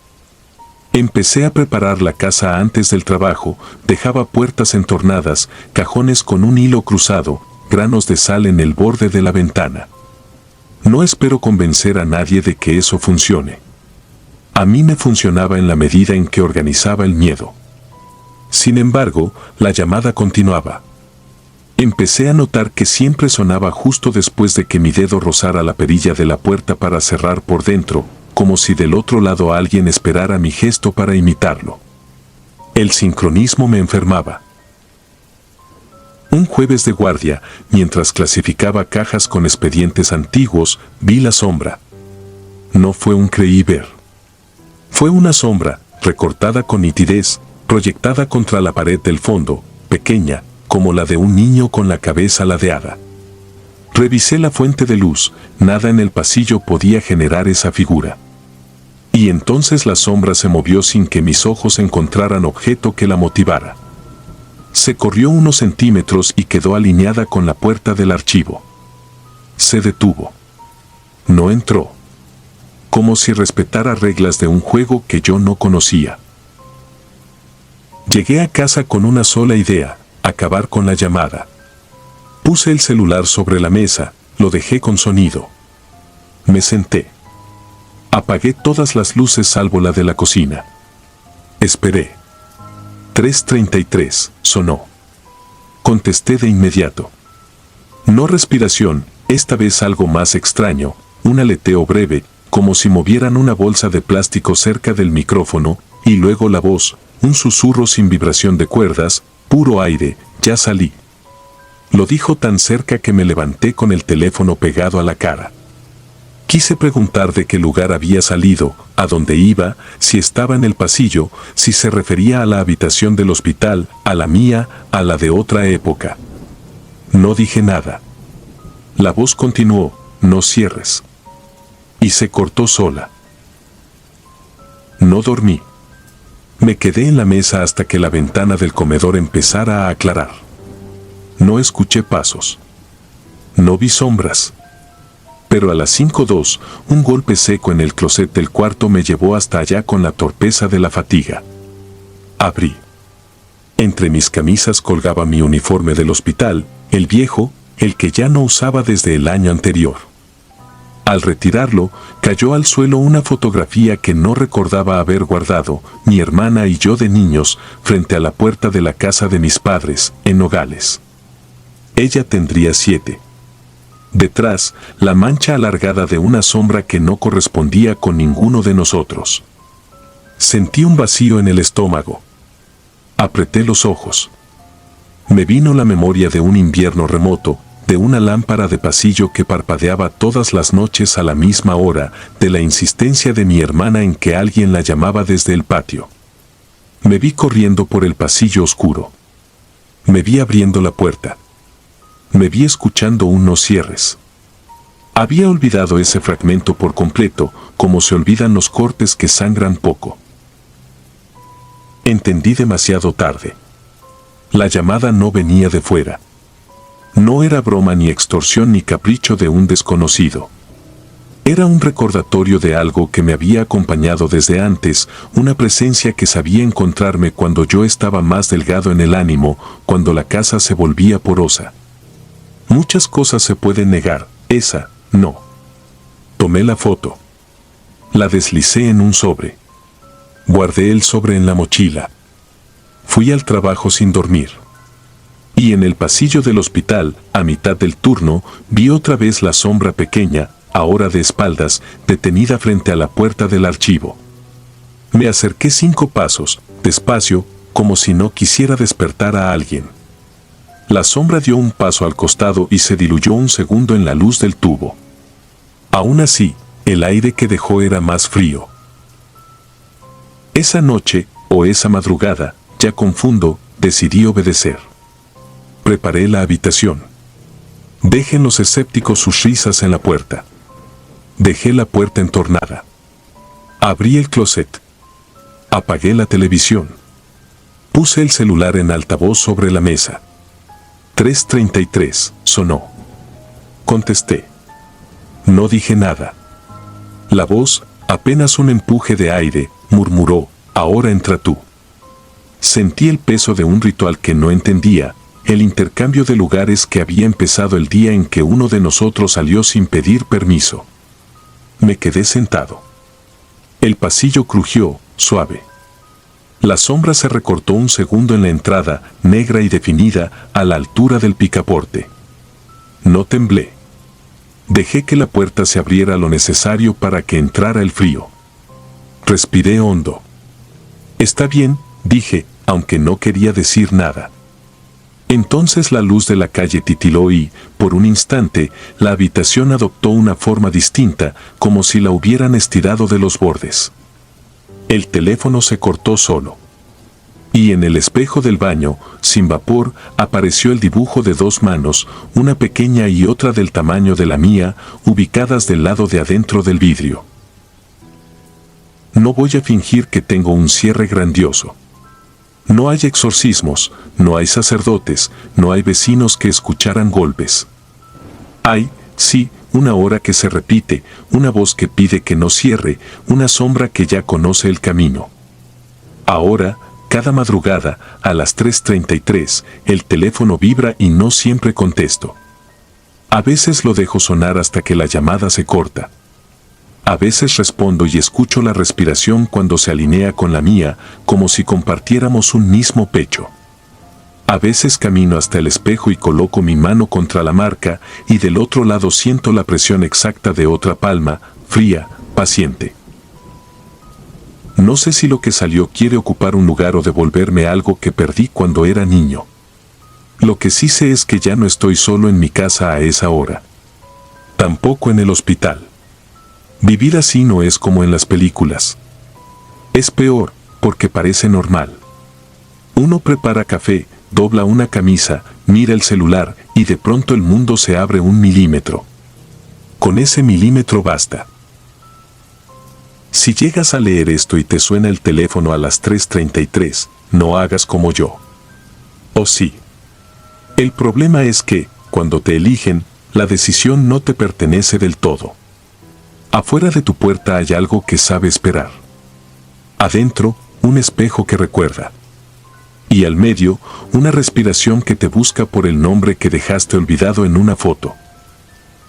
Empecé a preparar la casa antes del trabajo, dejaba puertas entornadas, cajones con un hilo cruzado, granos de sal en el borde de la ventana. No espero convencer a nadie de que eso funcione. A mí me funcionaba en la medida en que organizaba el miedo. Sin embargo, la llamada continuaba. Empecé a notar que siempre sonaba justo después de que mi dedo rozara la perilla de la puerta para cerrar por dentro, como si del otro lado alguien esperara mi gesto para imitarlo. El sincronismo me enfermaba. Un jueves de guardia, mientras clasificaba cajas con expedientes antiguos, vi la sombra. No fue un creí ver. Fue una sombra, recortada con nitidez, proyectada contra la pared del fondo, pequeña, como la de un niño con la cabeza ladeada. Revisé la fuente de luz, nada en el pasillo podía generar esa figura. Y entonces la sombra se movió sin que mis ojos encontraran objeto que la motivara. Se corrió unos centímetros y quedó alineada con la puerta del archivo. Se detuvo. No entró. Como si respetara reglas de un juego que yo no conocía. Llegué a casa con una sola idea: acabar con la llamada. Puse el celular sobre la mesa, lo dejé con sonido. Me senté. Apagué todas las luces salvo la de la cocina. Esperé. 3:33, sonó. Contesté de inmediato. No respiración, esta vez algo más extraño, un aleteo breve, como si movieran una bolsa de plástico cerca del micrófono, y luego la voz, un susurro sin vibración de cuerdas, puro aire: ya salí. Lo dijo tan cerca que me levanté con el teléfono pegado a la cara. Quise preguntar de qué lugar había salido, a dónde iba, si estaba en el pasillo, si se refería a la habitación del hospital, a la mía, a la de otra época. No dije nada. La voz continuó: no cierres. Y se cortó sola. No dormí. Me quedé en la mesa hasta que la ventana del comedor empezara a aclarar. No escuché pasos. No vi sombras. Pero a las 5:02, un golpe seco en el closet del cuarto me llevó hasta allá con la torpeza de la fatiga. Abrí. Entre mis camisas colgaba mi uniforme del hospital, el viejo, el que ya no usaba desde el año anterior. Al retirarlo, cayó al suelo una fotografía que no recordaba haber guardado, mi hermana y yo de niños, frente a la puerta de la casa de mis padres, en Nogales. Ella tendría 7. Detrás, la mancha alargada de una sombra que no correspondía con ninguno de nosotros. Sentí un vacío en el estómago. Apreté los ojos. Me vino la memoria de un invierno remoto, de una lámpara de pasillo que parpadeaba todas las noches a la misma hora, de la insistencia de mi hermana en que alguien la llamaba desde el patio. Me vi corriendo por el pasillo oscuro. Me vi abriendo la puerta. Me vi escuchando un no cierres. Había olvidado ese fragmento por completo, como se olvidan los cortes que sangran poco. Entendí demasiado tarde. La llamada no venía de fuera. No era broma ni extorsión ni capricho de un desconocido. Era un recordatorio de algo que me había acompañado desde antes, una presencia que sabía encontrarme cuando yo estaba más delgado en el ánimo, cuando la casa se volvía porosa. Muchas cosas se pueden negar, esa, no. Tomé la foto. La deslicé en un sobre. Guardé el sobre en la mochila. Fui al trabajo sin dormir. Y en el pasillo del hospital, a mitad del turno, vi otra vez la sombra pequeña, ahora de espaldas, detenida frente a la puerta del archivo. Me acerqué 5 pasos, despacio, como si no quisiera despertar a alguien. La sombra dio un paso al costado y se diluyó un segundo en la luz del tubo. Aún así, el aire que dejó era más frío. Esa noche, o esa madrugada, ya confundo, decidí obedecer. Preparé la habitación. Dejen los escépticos sus risas en la puerta. Dejé la puerta entornada. Abrí el closet. Apagué la televisión. Puse el celular en altavoz sobre la mesa. 3:33, sonó. Contesté. No dije nada. La voz, apenas un empuje de aire, murmuró: ahora entra tú. Sentí el peso de un ritual que no entendía, el intercambio de lugares que había empezado el día en que uno de nosotros salió sin pedir permiso. Me quedé sentado. El pasillo crujió, suave. La sombra se recortó un segundo en la entrada, negra y definida, a la altura del picaporte. No temblé. Dejé que la puerta se abriera lo necesario para que entrara el frío. Respiré hondo. Está bien, dije, aunque no quería decir nada. Entonces la luz de la calle titiló y, por un instante, la habitación adoptó una forma distinta, como si la hubieran estirado de los bordes. El teléfono se cortó solo. Y en el espejo del baño, sin vapor, apareció el dibujo de dos manos, una pequeña y otra del tamaño de la mía, ubicadas del lado de adentro del vidrio. No voy a fingir que tengo un cierre grandioso. No hay exorcismos, no hay sacerdotes, no hay vecinos que escucharan golpes. Hay, sí, una hora que se repite, una voz que pide que no cierre, una sombra que ya conoce el camino. Ahora, cada madrugada, a las 3:33, el teléfono vibra y no siempre contesto. A veces lo dejo sonar hasta que la llamada se corta. A veces respondo y escucho la respiración cuando se alinea con la mía, como si compartiéramos un mismo pecho. A veces camino hasta el espejo y coloco mi mano contra la marca, y del otro lado siento la presión exacta de otra palma, fría, paciente. No sé si lo que salió quiere ocupar un lugar o devolverme algo que perdí cuando era niño. Lo que sí sé es que ya no estoy solo en mi casa a esa hora. Tampoco en el hospital. Vivir así no es como en las películas. Es peor, porque parece normal. Uno prepara café, dobla una camisa, mira el celular, y de pronto el mundo se abre 1 milímetro. Con ese milímetro basta. Si llegas a leer esto y te suena el teléfono a las 3:33, no hagas como yo. ¿O sí? El problema es que, cuando te eligen, la decisión no te pertenece del todo. Afuera de tu puerta hay algo que sabe esperar. Adentro, un espejo que recuerda. Y al medio, una respiración que te busca por el nombre que dejaste olvidado en una foto.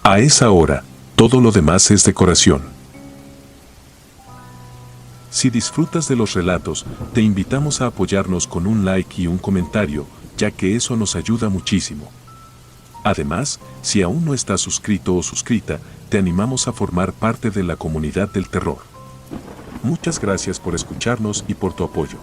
A esa hora, todo lo demás es decoración. Si disfrutas de los relatos, te invitamos a apoyarnos con un like y un comentario, ya que eso nos ayuda muchísimo. Además, si aún no estás suscrito o suscrita, te animamos a formar parte de la comunidad del terror. Muchas gracias por escucharnos y por tu apoyo.